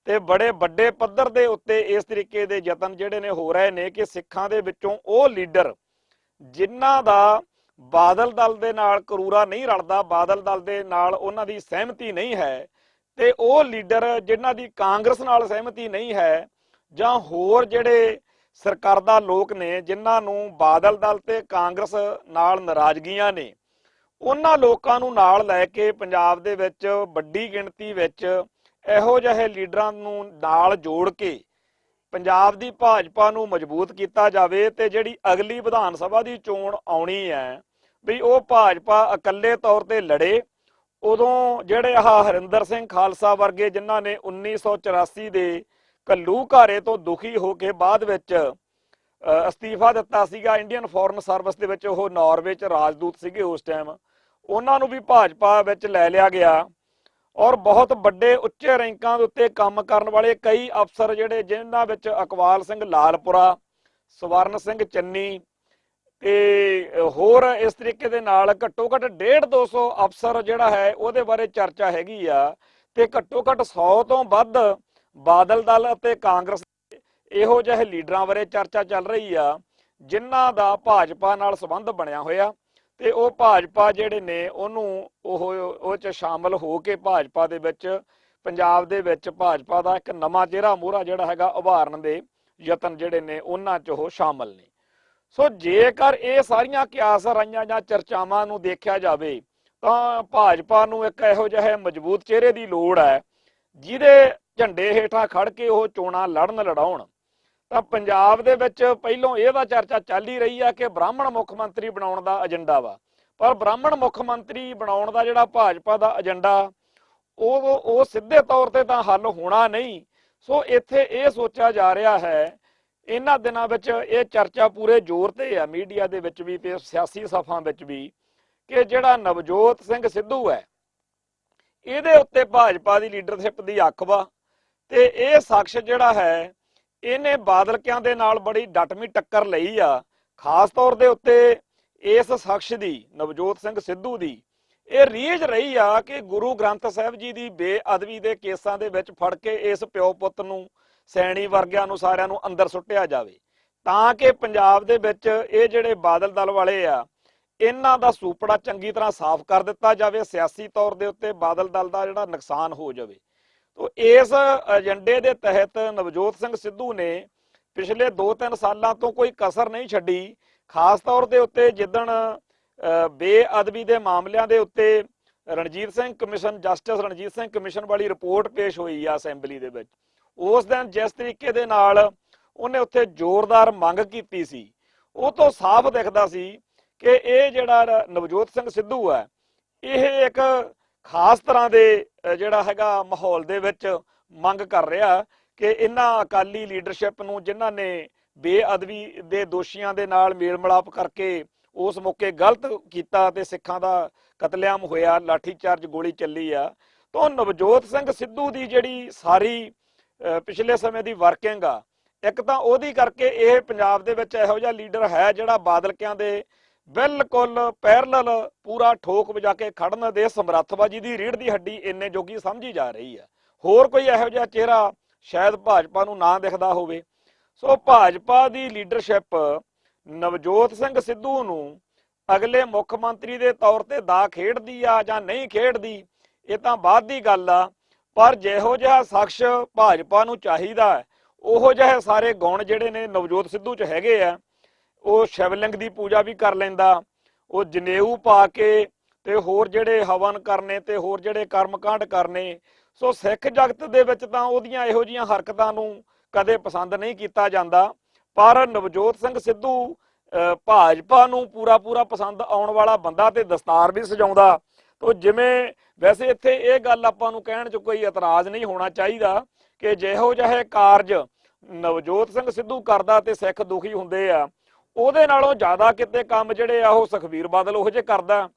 ਤੇ ਬੜੇ ਵੱਡੇ ਪੱਧਰ ਦੇ ਉੱਤੇ ਇਸ ਤਰੀਕੇ ਦੇ ਯਤਨ ਜਿਹੜੇ ਨੇ ਹੋ ਰਹੇ ਨੇ ਕਿ ਸਿੱਖਾਂ ਦੇ ਵਿੱਚੋਂ ਉਹ ਲੀਡਰ ਜਿਨ੍ਹਾਂ ਦਾ ਬਾਦਲ ਦਲ ਦੇ ਨਾਲ ਕਰੂਰਾ ਨਹੀਂ ਰਲਦਾ, ਬਾਦਲ ਦਲ ਦੇ ਨਾਲ ਉਹਨਾਂ ਦੀ ਸਹਿਮਤੀ ਨਹੀਂ ਹੈ, ਤੇ ਉਹ ਲੀਡਰ ਜਿਨ੍ਹਾਂ ਦੀ ਕਾਂਗਰਸ ਨਾਲ ਸਹਿਮਤੀ ਨਹੀਂ ਹੈ, ਜਾਂ ਹੋਰ ਜਿਹੜੇ ਸਰਕਾਰਦਾ ਲੋਕ ਨੇ ਜਿਨ੍ਹਾਂ ਨੂੰ ਬਾਦਲ ਦਲ ਤੇ ਕਾਂਗਰਸ ਨਾਲ ਨਾਰਾਜ਼ਗੀਆਂ ਨੇ, ਉਹਨਾਂ ਲੋਕਾਂ ਨੂੰ ਨਾਲ ਲੈ ਕੇ ਪੰਜਾਬ ਦੇ ਵਿੱਚ ਵੱਡੀ ਗਿਣਤੀ ਵਿੱਚ ਇਹੋ ਜਿਹੇ ਲੀਡਰਾਂ ਨੂੰ ਨਾਲ ਜੋੜ ਕੇ ਪੰਜਾਬ ਦੀ ਭਾਜਪਾ ਨੂੰ ਮਜ਼ਬੂਤ ਕੀਤਾ ਜਾਵੇ ਤੇ ਜਿਹੜੀ ਅਗਲੀ ਵਿਧਾਨ ਸਭਾ ਦੀ ਚੋਣ ਆਉਣੀ ਹੈ ਵੀ ਉਹ ਭਾਜਪਾ ਇਕੱਲੇ ਤੌਰ ਤੇ ਲੜੇ। ਉਦੋਂ ਜਿਹੜੇ ਹਰਿੰਦਰ ਸਿੰਘ ਖਾਲਸਾ ਵਰਗੇ ਜਿਨ੍ਹਾਂ ਨੇ 1984 ਦੇ ਘੱਲੂਘਾਰੇ ਤੋਂ ਦੁਖੀ ਹੋ ਕੇ ਬਾਅਦ ਵਿੱਚ ਅਸਤੀਫਾ ਦਿੱਤਾ ਸੀਗਾ ਇੰਡੀਅਨ ਫੋਰਨ ਸਰਵਿਸ ਦੇ ਵਿੱਚ, ਉਹ ਨਾਰਵੇ 'ਚ ਰਾਜਦੂਤ ਸੀਗੇ ਉਸ ਟਾਈਮ, ਉਹਨਾਂ ਨੂੰ ਵੀ ਭਾਜਪਾ ਵਿੱਚ ਲੈ ਲਿਆ ਗਿਆ। ਔਰ ਬਹੁਤ ਵੱਡੇ ਉੱਚੇ ਰੈਂਕਾਂ ਦੇ ਉੱਤੇ ਕੰਮ ਕਰਨ ਵਾਲੇ ਕਈ ਅਫਸਰ ਜਿਹੜੇ ਜਿਨ੍ਹਾਂ ਵਿੱਚ ਇਕਬਾਲ ਸਿੰਘ ਲਾਲਪੁਰਾ, ਸਵਰਨ ਸਿੰਘ ਚੰਨੀ ਤੇ ਹੋਰ ਇਸ ਤਰੀਕੇ ਦੇ ਨਾਲ ਘੱਟੋ ਘੱਟ 150-200 ਅਫਸਰ ਜਿਹੜਾ ਹੈ ਉਹਦੇ ਬਾਰੇ ਚਰਚਾ ਹੈਗੀ ਆ ਤੇ ਘੱਟੋ ਘੱਟ 100 ਤੋਂ ਵੱਧ ਬਾਦਲ ਦਲ ਅਤੇ ਕਾਂਗਰਸ ਇਹੋ ਜਿਹੇ ਲੀਡਰਾਂ ਬਾਰੇ ਚਰਚਾ ਚੱਲ ਰਹੀ ਆ ਜਿਨ੍ਹਾਂ ਦਾ ਭਾਜਪਾ ਨਾਲ ਸੰਬੰਧ ਬਣਿਆ ਹੋਇਆ ਤੇ ਉਹ ਭਾਜਪਾ ਜਿਹੜੇ ਨੇ ਉਹਨੂੰ ਉਹ 'ਚ ਸ਼ਾਮਲ ਹੋ ਕੇ ਭਾਜਪਾ ਦੇ ਵਿੱਚ ਪੰਜਾਬ ਦੇ ਵਿੱਚ ਭਾਜਪਾ ਦਾ ਇੱਕ ਨਵਾਂ ਚਿਹਰਾ ਮੋਹਰਾ ਜਿਹੜਾ ਹੈਗਾ ਉਭਾਰਨ ਦੇ ਯਤਨ ਜਿਹੜੇ ਨੇ ਉਹਨਾਂ 'ਚ ਉਹ ਸ਼ਾਮਲ ਨੇ। ਸੋ ਜੇਕਰ ਇਹ ਸਾਰੀਆਂ ਕਿਆਸ ਰਾਈਆਂ ਜਾਂ ਚਰਚਾਵਾਂ ਨੂੰ ਦੇਖਿਆ ਜਾਵੇ ਤਾਂ ਭਾਜਪਾ ਨੂੰ ਇੱਕ ਇਹੋ ਜਿਹੇ ਮਜ਼ਬੂਤ ਚਿਹਰੇ ਦੀ ਲੋੜ ਹੈ ਜਿਹਦੇ ਝੰਡੇ ਹੇਠਾਂ ਖੜ ਕੇ ਉਹ ਚੋਣਾਂ ਲੜਾਉਣ। ਤਾਂ ਪੰਜਾਬ ਦੇ ਵਿੱਚ ਪਹਿਲੋਂ ਇਹਦਾ ਚਰਚਾ ਚੱਲ ਹੀ ਰਹੀ ਆ ਕਿ ਬ੍ਰਾਹਮਣ ਮੁੱਖ ਮੰਤਰੀ ਬਣਾਉਣ ਦਾ ਏਜੰਡਾ ਵਾ, ਪਰ ਬ੍ਰਾਹਮਣ ਮੁੱਖ ਮੰਤਰੀ ਬਣਾਉਣ ਦਾ ਜਿਹੜਾ ਭਾਜਪਾ ਦਾ ਏਜੰਡਾ ਉਹ ਸਿੱਧੇ ਤੌਰ ਤੇ ਤਾਂ ਹੱਲ ਹੋਣਾ ਨਹੀਂ। ਸੋ ਇੱਥੇ ਇਹ ਸੋਚਿਆ ਜਾ ਰਿਹਾ ਹੈ, ਇਹਨਾਂ ਦਿਨਾਂ ਵਿੱਚ ਇਹ ਚਰਚਾ ਪੂਰੇ ਜ਼ੋਰ ਤੇ ਆ ਮੀਡੀਆ ਦੇ ਵਿੱਚ ਵੀ ਤੇ ਸਿਆਸੀ ਸਫਾਂ ਵਿੱਚ ਵੀ ਕਿ ਜਿਹੜਾ ਨਵਜੋਤ ਸਿੰਘ ਸਿੱਧੂ ਹੈ ਇਹਦੇ ਉੱਤੇ ਭਾਜਪਾ ਦੀ ਲੀਡਰਸ਼ਿਪ ਦੀ ਅੱਖ ਵਾ ਤੇ ਇਹ ਸ਼ਖਸ ਜਿਹੜਾ ਹੈ ਇਹਨੇ ਬਾਦਲਕਿਆਂ ਦੇ ਨਾਲ ਬੜੀ ਡਟਵੀਂ ਟੱਕਰ ਲਈ ਆ। ਖਾਸ ਤੌਰ ਦੇ ਉੱਤੇ ਇਸ ਸ਼ਖਸ ਦੀ, ਨਵਜੋਤ ਸਿੰਘ ਸਿੱਧੂ ਦੀ, ਇਹ ਰੀਝ ਰਹੀ ਆ ਕਿ ਗੁਰੂ ਗ੍ਰੰਥ ਸਾਹਿਬ ਜੀ ਦੀ ਬੇਅਦਬੀ ਦੇ ਕੇਸਾਂ ਦੇ ਵਿੱਚ ਫੜ ਕੇ ਇਸ ਪਿਓ ਪੁੱਤ ਨੂੰ, ਸੈਣੀ ਵਰਗਿਆਂ ਨੂੰ, ਸਾਰਿਆਂ ਨੂੰ ਅੰਦਰ ਸੁੱਟਿਆ ਜਾਵੇ ਤਾਂ ਕਿ ਪੰਜਾਬ ਦੇ ਵਿੱਚ ਇਹ ਜਿਹੜੇ ਬਾਦਲ ਦਲ ਵਾਲੇ ਆ ਇਹਨਾਂ ਦਾ ਸੂਪੜਾ ਚੰਗੀ ਤਰ੍ਹਾਂ ਸਾਫ਼ ਕਰ ਦਿੱਤਾ ਜਾਵੇ, ਸਿਆਸੀ ਤੌਰ ਦੇ ਉੱਤੇ ਬਾਦਲ ਦਲ ਦਾ ਜਿਹੜਾ ਨੁਕਸਾਨ ਹੋ ਜਾਵੇ। ਤੋ ਇਸ ਏਜੰਡੇ ਦੇ ਤਹਿਤ ਨਵਜੋਤ ਸਿੰਘ ਸਿੱਧੂ ਨੇ ਪਿਛਲੇ 2-3 ਸਾਲਾਂ ਤੋਂ ਕੋਈ ਕਸਰ ਨਹੀਂ ਛੱਡੀ। ਖਾਸ ਤੌਰ ਦੇ ਉੱਤੇ ਜਿੱਦਣ ਬੇਅਦਬੀ ਦੇ ਮਾਮਲਿਆਂ ਦੇ ਉੱਤੇ Ranjit Singh commission, justice Ranjit Singh commission ਵਾਲੀ ਰਿਪੋਰਟ ਪੇਸ਼ ਹੋਈ ਆ ਅਸੈਂਬਲੀ ਦੇ ਵਿੱਚ, ਉਸ ਦਿਨ ਜਿਸ ਤਰੀਕੇ ਦੇ ਨਾਲ ਉਹਨੇ ਉੱਥੇ ਜ਼ੋਰਦਾਰ ਮੰਗ ਕੀਤੀ ਸੀ ਉਹ ਤੋਂ ਸਾਫ਼ ਦਿਖਦਾ ਸੀ ਕਿ ਇਹ ਜਿਹੜਾ ਨਵਜੋਤ ਸਿੰਘ ਸਿੱਧੂ ਹੈ ਇਹ ਇੱਕ ਖਾਸ ਤਰ੍ਹਾਂ ਦੇ ਜਿਹੜਾ ਹੈਗਾ ਮਾਹੌਲ ਦੇ ਵਿੱਚ ਮੰਗ ਕਰ ਰਿਹਾ ਕਿ ਇਹਨਾਂ ਅਕਾਲੀ ਲੀਡਰਸ਼ਿਪ ਨੂੰ ਜਿਨ੍ਹਾਂ ਨੇ ਬੇਅਦਬੀ ਦੇ ਦੋਸ਼ੀਆਂ ਦੇ ਨਾਲ ਮੇਲ ਮਿਲਾਪ ਕਰਕੇ ਉਸ ਮੌਕੇ ਗਲਤ ਕੀਤਾ ਤੇ ਸਿੱਖਾਂ ਦਾ ਕਤਲੇਆਮ ਹੋਇਆ, ਲਾਠੀ ਚਾਰਜ ਗੋਲੀ ਚੱਲੀ ਆ, ਤਾਂ ਨਵਜੋਤ ਸਿੰਘ ਸਿੱਧੂ ਦੀ ਜਿਹੜੀ ਸਾਰੀ ਪਿਛਲੇ ਸਮੇਂ ਦੀ ਵਰਕਿੰਗ ਆ, ਇੱਕ ਤਾਂ ਉਹਦੀ ਕਰਕੇ ਇਹ ਪੰਜਾਬ ਦੇ ਵਿੱਚ ਇਹੋ ਜਿਹਾ ਲੀਡਰ ਹੈ ਜਿਹੜਾ ਬਾਦਲਕਿਆਂ ਦੇ ਬਿਲਕੁਲ ਪੈਰਲਲ ਪੂਰਾ ਠੋਕ ਵਜਾ ਕੇ ਖੜਨ ਦੇ ਸਮਰੱਥਵਾਜੀ ਦੀ ਰੀੜ ਦੀ ਹੱਡੀ ਇੰਨੇ ਜੋਗੀ ਸਮਝੀ ਜਾ ਰਹੀ ਹੈ। ਹੋਰ ਕੋਈ ਇਹੋ ਜਿਹਾ ਚਿਹਰਾ ਸ਼ਾਇਦ ਭਾਜਪਾ ਨੂੰ ਨਾ ਦਿਖਦਾ ਹੋਵੇ। ਸੋ ਭਾਜਪਾ ਦੀ ਲੀਡਰਸ਼ਿਪ ਨਵਜੋਤ ਸਿੰਘ ਸਿੱਧੂ ਨੂੰ ਅਗਲੇ ਮੁੱਖ ਮੰਤਰੀ ਦੇ ਤੌਰ ਤੇ ਦਾ ਖੇਡਦੀ ਆ ਜਾਂ ਨਹੀਂ ਖੇਡਦੀ ਇਹ ਤਾਂ ਬਾਅਦ ਦੀ ਗੱਲ ਆ, ਪਰ ਜਿਹੋ ਜਿਹਾ ਸ਼ਖਸ ਭਾਜਪਾ ਨੂੰ ਚਾਹੀਦਾ ਉਹੋ ਜਿਹੇ ਸਾਰੇ ਗੁਣ ਜਿਹੜੇ ਨੇ ਨਵਜੋਤ ਸਿੱਧੂ 'ਚ ਹੈਗੇ ਆ। ਉਹ ਸ਼ਿਵਲਿੰਗ ਦੀ ਪੂਜਾ ਵੀ ਕਰ ਲੈਂਦਾ, ਉਹ ਜਨੇਊ ਪਾ ਕੇ ਤੇ ਹੋਰ ਜਿਹੜੇ ਹਵਨ ਕਰਨੇ ਤੇ ਹੋਰ ਜਿਹੜੇ ਕਰਮਕਾਂਡ ਕਰਨੇ। ਸੋ ਸਿੱਖ ਜਗਤ ਦੇ ਵਿੱਚ ਤਾਂ ਉਹਦੀਆਂ ਇਹੋ ਜਿਹੀਆਂ ਹਰਕਤਾਂ ਨੂੰ ਕਦੇ ਪਸੰਦ ਨਹੀਂ ਕੀਤਾ ਜਾਂਦਾ, ਪਰ ਨਵਜੋਤ ਸਿੰਘ ਸਿੱਧੂ ਭਾਜਪਾ ਨੂੰ ਪੂਰਾ ਪਸੰਦ ਆਉਣ ਵਾਲਾ ਬੰਦਾ ਤੇ ਦਸਤਾਰ ਵੀ ਸਜਾਉਂਦਾ। ਤੋ ਜਿਵੇਂ ਵੈਸੇ ਇੱਥੇ ਇਹ ਗੱਲ ਆਪਾਂ ਨੂੰ ਕਹਿਣ 'ਚ ਕੋਈ ਇਤਰਾਜ਼ ਨਹੀਂ ਹੋਣਾ ਚਾਹੀਦਾ ਕਿ ਜਿਹੋ ਜਿਹੇ ਕਾਰਜ ਨਵਜੋਤ ਸਿੰਘ ਸਿੱਧੂ ਕਰਦਾ ਤੇ ਸਿੱਖ ਦੁਖੀ ਹੁੰਦੇ ਆ, ਉਹਦੇ ਨਾਲੋਂ ਜ਼ਿਆਦਾ ਕਿਤੇ ਕੰਮ ਜਿਹੜੇ ਆ ਉਹ ਸੁਖਬੀਰ ਬਾਦਲ ਉਹੋ ਜਿਹੇ ਕਰਦਾ,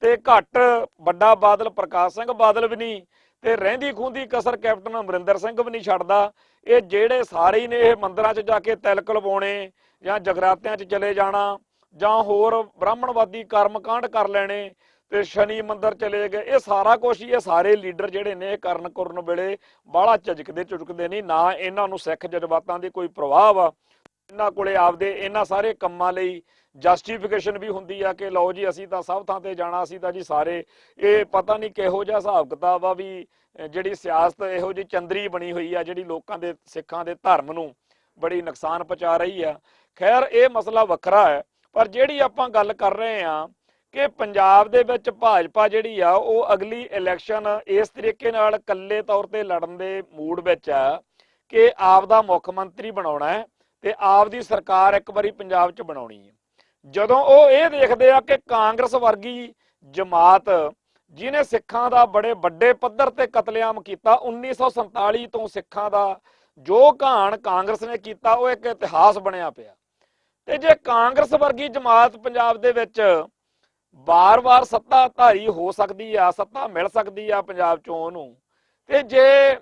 ਤੇ ਘੱਟ ਵੱਡਾ ਬਾਦਲ ਪ੍ਰਕਾਸ਼ ਸਿੰਘ ਬਾਦਲ ਵੀ ਨਹੀਂ, ਤੇ ਰਹਿੰਦੀ ਖੂੰਦੀ ਕਸਰ ਕੈਪਟਨ ਅਮਰਿੰਦਰ ਸਿੰਘ ਵੀ ਨਹੀਂ ਛੱਡਦਾ। ਇਹ ਜਿਹੜੇ ਸਾਰੇ ਹੀ ਨੇ ਇਹ ਮੰਦਿਰਾਂ 'ਚ ਜਾ ਕੇ ਤਿਲਕ ਲਵਾਉਣੇ ਜਾਂ ਜਗਰਾਤਿਆਂ 'ਚ ਚਲੇ ਜਾਣਾ ਜਾਂ ਹੋਰ ਬ੍ਰਾਹਮਣਵਾਦੀ ਕਰਮਕਾਂਡ ਕਰ ਲੈਣੇ ਤੇ ਸ਼ਨੀ ਮੰਦਿਰ ਚਲੇ ਗਏ, ਇਹ ਸਾਰਾ ਕੁਝ ਹੀ ਇਹ ਸਾਰੇ ਲੀਡਰ ਜਿਹੜੇ ਨੇ ਇਹ ਕਰਨ ਵੇਲੇ ਬਾਹਲਾ ਝਿਜਕਦੇ ਝੁਜਕਦੇ ਨਹੀਂ, ਨਾ ਇਹਨਾਂ ਨੂੰ ਸਿੱਖ ਜਜ਼ਬਾਤਾਂ ਦੀ ਕੋਈ ਪ੍ਰਵਾਹ ਆ। ਇਹਨਾਂ ਕੋਲੇ ਆਪਦੇ ਇਹਨਾਂ ਸਾਰੇ ਕੰਮਾਂ ਲਈ ਜਸਟੀਫਿਕੇਸ਼ਨ ਵੀ ਹੁੰਦੀ ਆ ਕਿ ਲਓ ਜੀ ਅਸੀਂ ਤਾਂ ਸਭ ਥਾਂ ਤੇ ਜਾਣਾ, ਅਸੀਂ ਤਾਂ ਜੀ ਸਾਰੇ, ਇਹ ਪਤਾ ਨਹੀਂ ਕਿਹੋ ਜਿਹਾ ਹਿਸਾਬ ਕਿਤਾਬ ਆ ਵੀ ਜਿਹੜੀ ਸਿਆਸਤ ਇਹੋ ਜਿਹੀ ਚੰਦਰੀ ਬਣੀ ਹੋਈ ਆ ਜਿਹੜੀ ਲੋਕਾਂ ਦੇ ਸਿੱਖਾਂ ਦੇ ਧਰਮ ਨੂੰ ਬੜੀ ਨੁਕਸਾਨ ਪਹੁੰਚਾ ਰਹੀ ਆ। ਖੈਰ ਇਹ ਮਸਲਾ ਵੱਖਰਾ ਹੈ, ਪਰ ਜਿਹੜੀ ਆਪਾਂ ਗੱਲ ਕਰ ਰਹੇ ਆ ਕਿ ਪੰਜਾਬ ਦੇ ਵਿੱਚ ਭਾਜਪਾ ਜਿਹੜੀ ਆ ਉਹ ਅਗਲੀ ਇਲੈਕਸ਼ਨ ਇਸ ਤਰੀਕੇ ਨਾਲ ਇਕੱਲੇ ਤੌਰ ਤੇ ਲੜਨ ਦੇ ਮੂਡ ਵਿੱਚ ਆ ਕਿ ਆਪ ਦਾ ਮੁੱਖ ਮੰਤਰੀ ਬਣਾਉਣਾ ਹੈ ਤੇ ਆਪ ਦੀ ਸਰਕਾਰ ਇੱਕ ਵਾਰੀ ਪੰਜਾਬ 'ਚ ਬਣਾਉਣੀ ਹੈ। ਜਦੋਂ ਉਹ ਇਹ ਦੇਖਦੇ ਆ ਕਿ ਕਾਂਗਰਸ ਵਰਗੀ ਜਮਾਤ ਜਿਹਨੇ ਸਿੱਖਾਂ ਦਾ ਬੜੇ ਵੱਡੇ ਪੱਧਰ ਤੇ ਕਤਲੇਆਮ ਕੀਤਾ, 1947 ਤੋਂ ਸਿੱਖਾਂ ਦਾ ਜੋ ਘਾਣ ਕਾਂਗਰਸ ਨੇ ਕੀਤਾ ਉਹ ਇੱਕ ਇਤਿਹਾਸ ਬਣਿਆ ਪਿਆ, ਤੇ ਜੇ ਕਾਂਗਰਸ ਵਰਗੀ ਜਮਾਤ ਪੰਜਾਬ ਦੇ ਵਿੱਚ ਵਾਰ-ਵਾਰ ਸੱਤਾਧਾਰੀ ਹੋ ਸਕਦੀ ਆ, ਸੱਤਾ ਮਿਲ ਸਕਦੀ ਆ ਪੰਜਾਬ ਚੋਂ ਉਹਨੂੰ, ਤੇ ਜੇ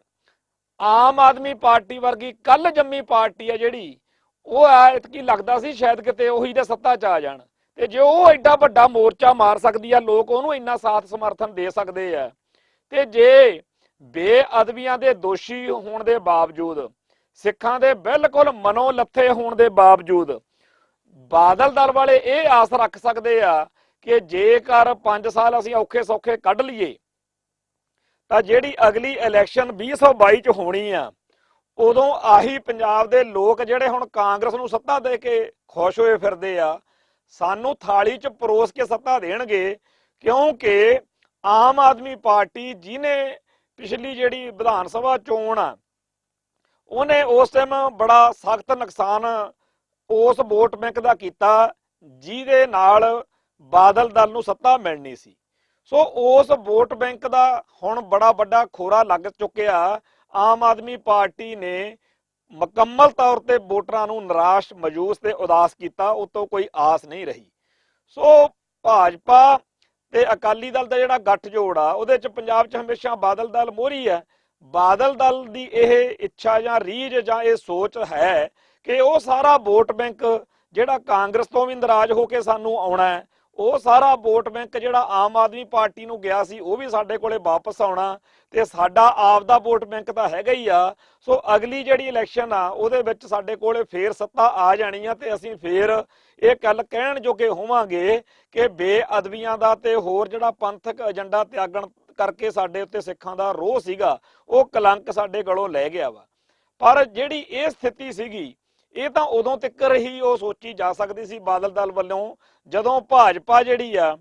ਆਮ ਆਦਮੀ ਪਾਰਟੀ ਵਰਗੀ ਕੱਲ ਜੰਮੀ ਪਾਰਟੀ ਆ ਜਿਹੜੀ ਉਹ ਐਤਕੀ ਲੱਗਦਾ ਸੀ ਸ਼ਾਇਦ ਕਿਤੇ ਉਹੀ ਦੇ ਸੱਤਾ 'ਚ ਆ ਜਾਣ, ਤੇ ਜੇ ਉਹ ਐਡਾ ਵੱਡਾ ਮੋਰਚਾ ਮਾਰ ਸਕਦੀ ਆ, ਲੋਕ ਉਹਨੂੰ ਇੰਨਾ ਸਾਥ ਸਮਰਥਨ ਦੇ ਸਕਦੇ ਆ, ਤੇ ਜੇ ਬੇਅਦਬੀਆਂ ਦੇ ਦੋਸ਼ੀ ਹੋਣ ਦੇ ਬਾਵਜੂਦ, ਸਿੱਖਾਂ ਦੇ ਬਿਲਕੁਲ ਮਨੋਂ ਲੱਥੇ ਹੋਣ ਦੇ ਬਾਵਜੂਦ ਬਾਦਲ ਦਲ ਵਾਲੇ ਇਹ ਆਸ ਰੱਖ ਸਕਦੇ ਆ ਕਿ ਜੇਕਰ 5 ਸਾਲ ਅਸੀਂ ਔਖੇ ਸੌਖੇ ਕੱਢ ਲਈਏ ਤਾਂ ਜਿਹੜੀ ਅਗਲੀ ਇਲੈਕਸ਼ਨ 2022 ਚ ਹੋਣੀ ਆ, ਉਦੋਂ ਆਹੀ ਪੰਜਾਬ ਦੇ ਲੋਕ ਜਿਹੜੇ ਹੁਣ ਕਾਂਗਰਸ ਨੂੰ ਸੱਤਾ ਦੇ ਕੇ ਖੁਸ਼ ਹੋਏ ਫਿਰਦੇ ਆ, ਸਾਨੂੰ ਥਾਲੀ 'ਚ ਪਰੋਸ ਕੇ ਸੱਤਾ ਦੇਣਗੇ, ਕਿਉਂਕਿ ਆਮ ਆਦਮੀ ਪਾਰਟੀ ਜਿਹਨੇ ਪਿਛਲੀ ਜਿਹੜੀ ਵਿਧਾਨ ਸਭਾ ਚੋਣ ਆ ਉਹਨੇ ਉਸ ਟਾਈਮ ਬੜਾ ਸਖਤ ਨੁਕਸਾਨ ਉਸ ਵੋਟ ਬੈਂਕ ਦਾ ਕੀਤਾ ਜਿਹਦੇ ਨਾਲ ਬਾਦਲ ਦਲ ਨੂੰ ਸੱਤਾ ਮਿਲਣੀ ਸੀ। ਸੋ ਉਸ ਵੋਟ ਬੈਂਕ ਦਾ ਹੁਣ ਬੜਾ ਵੱਡਾ ਖੋਰਾ ਲੱਗ ਚੁੱਕਿਆ। ਆਮ ਆਦਮੀ ਪਾਰਟੀ ਨੇ ਮੁਕੰਮਲ ਤੌਰ ਤੇ ਵੋਟਰਾਂ ਨੂੰ ਨਿਰਾਸ਼, ਮਾਯੂਸ ਤੇ ਉਦਾਸ ਕੀਤਾ, ਉਤੋਂ ਕੋਈ ਆਸ ਨਹੀਂ ਰਹੀ। ਸੋ ਭਾਜਪਾ ਤੇ ਅਕਾਲੀ ਦਲ ਦਾ ਜਿਹੜਾ ਗੱਠਜੋੜ ਆ ਉਹਦੇ ਚ ਪੰਜਾਬ 'ਚ ਹਮੇਸ਼ਾ ਬਾਦਲ ਦਲ ਮੋਹਰੀ ਹੈ। ਬਾਦਲ ਦਲ ਦੀ ਇਹ ਇੱਛਾ ਜਾਂ ਰੀਝ ਜਾਂ ਇਹ ਸੋਚ ਹੈ ਕਿ ਉਹ ਸਾਰਾ ਵੋਟ ਬੈਂਕ ਜਿਹੜਾ ਕਾਂਗਰਸ ਤੋਂ ਵੀ ਨਾਰਾਜ਼ ਹੋ ਕੇ ਸਾਨੂੰ ਆਉਣਾ ਹੈ, ਉਹ ਸਾਰਾ ਵੋਟ ਬੈਂਕ ਜਿਹੜਾ ਆਮ ਆਦਮੀ ਪਾਰਟੀ ਨੂੰ ਗਿਆ ਸੀ ਉਹ ਵੀ ਸਾਡੇ ਕੋਲੇ ਵਾਪਸ ਆਉਣਾ, ਤੇ ਸਾਡਾ ਆਪ ਦਾ ਵੋਟ ਬੈਂਕ ਤਾਂ ਹੈਗਾ ਹੀ ਆ। ਸੋ ਅਗਲੀ ਜਿਹੜੀ ਇਲੈਕਸ਼ਨ ਆ ਉਹਦੇ ਵਿੱਚ ਸਾਡੇ ਕੋਲੇ ਫੇਰ ਸੱਤਾ ਆ ਜਾਣੀ ਆ, ਤੇ ਅਸੀਂ ਫੇਰ ਇਹ ਗੱਲ ਕਹਿਣ ਜੋਗੇ ਹੋਵਾਂਗੇ ਕਿ ਬੇਅਦਬੀਆਂ ਦਾ ਤੇ ਹੋਰ ਜਿਹੜਾ ਪੰਥਕ ਏਜੰਡਾ ਤਿਆਗਣ ਕਰਕੇ ਸਾਡੇ ਉੱਤੇ ਸਿੱਖਾਂ ਦਾ ਰੋਹ ਸੀਗਾ ਉਹ ਕਲੰਕ ਸਾਡੇ ਗਲੋਂ ਲੈ ਗਿਆ ਵਾ। ਪਰ ਜਿਹੜੀ ਇਹ ਸਥਿਤੀ ਸੀਗੀ ਇਹ ਤਾਂ ਉਦੋਂ ਤੱਕ ਹੀ ਉਹ ਸੋਚੀ ਜਾ ਸਕਦੀ ਸੀ ਬਾਦਲ ਦਲ ਵੱਲੋਂ ਜਦੋਂ ਭਾਜਪਾ ਜਿਹੜੀ ਆ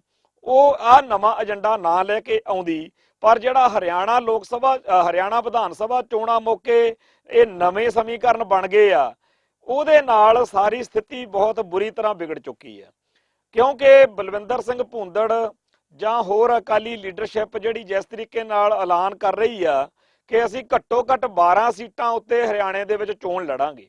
ਉਹ ਆ ਨਵਾਂ ਏਜੰਡਾ ਨਾ ਲੈ ਕੇ ਆਉਂਦੀ। ਪਰ ਜਿਹੜਾ ਹਰਿਆਣਾ ਲੋਕ ਸਭਾ ਹਰਿਆਣਾ ਵਿਧਾਨ ਸਭਾ ਚੋਣਾਂ ਮੌਕੇ ਇਹ ਨਵੇਂ ਸਮੀਕਰਨ ਬਣ ਗਏ ਆ, ਉਹਦੇ ਨਾਲ ਸਾਰੀ ਸਥਿਤੀ ਬਹੁਤ ਬੁਰੀ ਤਰ੍ਹਾਂ ਵਿਗੜ ਚੁੱਕੀ ਹੈ। ਕਿਉਂਕਿ ਬਲਵਿੰਦਰ ਸਿੰਘ ਭੂੰਦੜ ਜਾਂ ਹੋਰ ਅਕਾਲੀ ਲੀਡਰਸ਼ਿਪ ਜਿਹੜੀ ਜਿਸ ਤਰੀਕੇ ਨਾਲ ਐਲਾਨ ਕਰ ਰਹੀ ਆ ਕਿ ਅਸੀਂ ਘੱਟੋ ਘੱਟ 12 ਸੀਟਾਂ ਉੱਤੇ ਹਰਿਆਣੇ ਦੇ ਵਿੱਚ ਚੋਣ ਲੜਾਂਗੇ,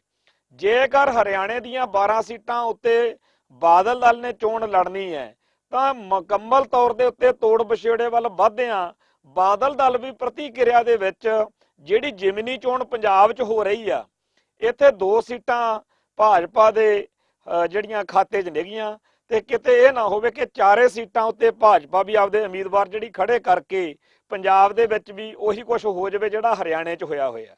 ਜੇਕਰ ਹਰਿਆਣੇ ਦੀਆਂ 12 ਸੀਟਾਂ ਉੱਤੇ ਬਾਦਲ ਦਲ ਨੇ ਚੋਣ ਲੜਨੀ ਹੈ ਤਾਂ ਮੁਕੰਮਲ ਤੌਰ ਦੇ ਉੱਤੇ ਤੋੜ ਵਿਛੇੜੇ ਵੱਲ ਵਧਦੇ ਆ। ਬਾਦਲ ਦਲ ਵੀ ਪ੍ਰਤੀਕਿਰਿਆ ਦੇ ਵਿੱਚ ਜਿਹੜੀ ਜਿਮਨੀ ਚੋਣ ਪੰਜਾਬ 'ਚ ਹੋ ਰਹੀ ਆ, ਇੱਥੇ 2 ਸੀਟਾਂ ਭਾਜਪਾ ਦੇ ਜਿਹੜੀਆਂ ਖਾਤੇ 'ਚ ਨੇਗੀਆਂ, ਤੇ ਕਿਤੇ ਇਹ ਨਾ ਹੋਵੇ ਕਿ 4 ਸੀਟਾਂ ਉੱਤੇ ਭਾਜਪਾ ਵੀ ਆਪਦੇ ਉਮੀਦਵਾਰ ਜਿਹੜੀ ਖੜੇ ਕਰਕੇ ਪੰਜਾਬ ਦੇ ਵਿੱਚ ਵੀ ਉਹੀ ਕੁਝ ਹੋ ਜਾਵੇ ਜਿਹੜਾ ਹਰਿਆਣੇ 'ਚ ਹੋਇਆ ਹੋਇਆ।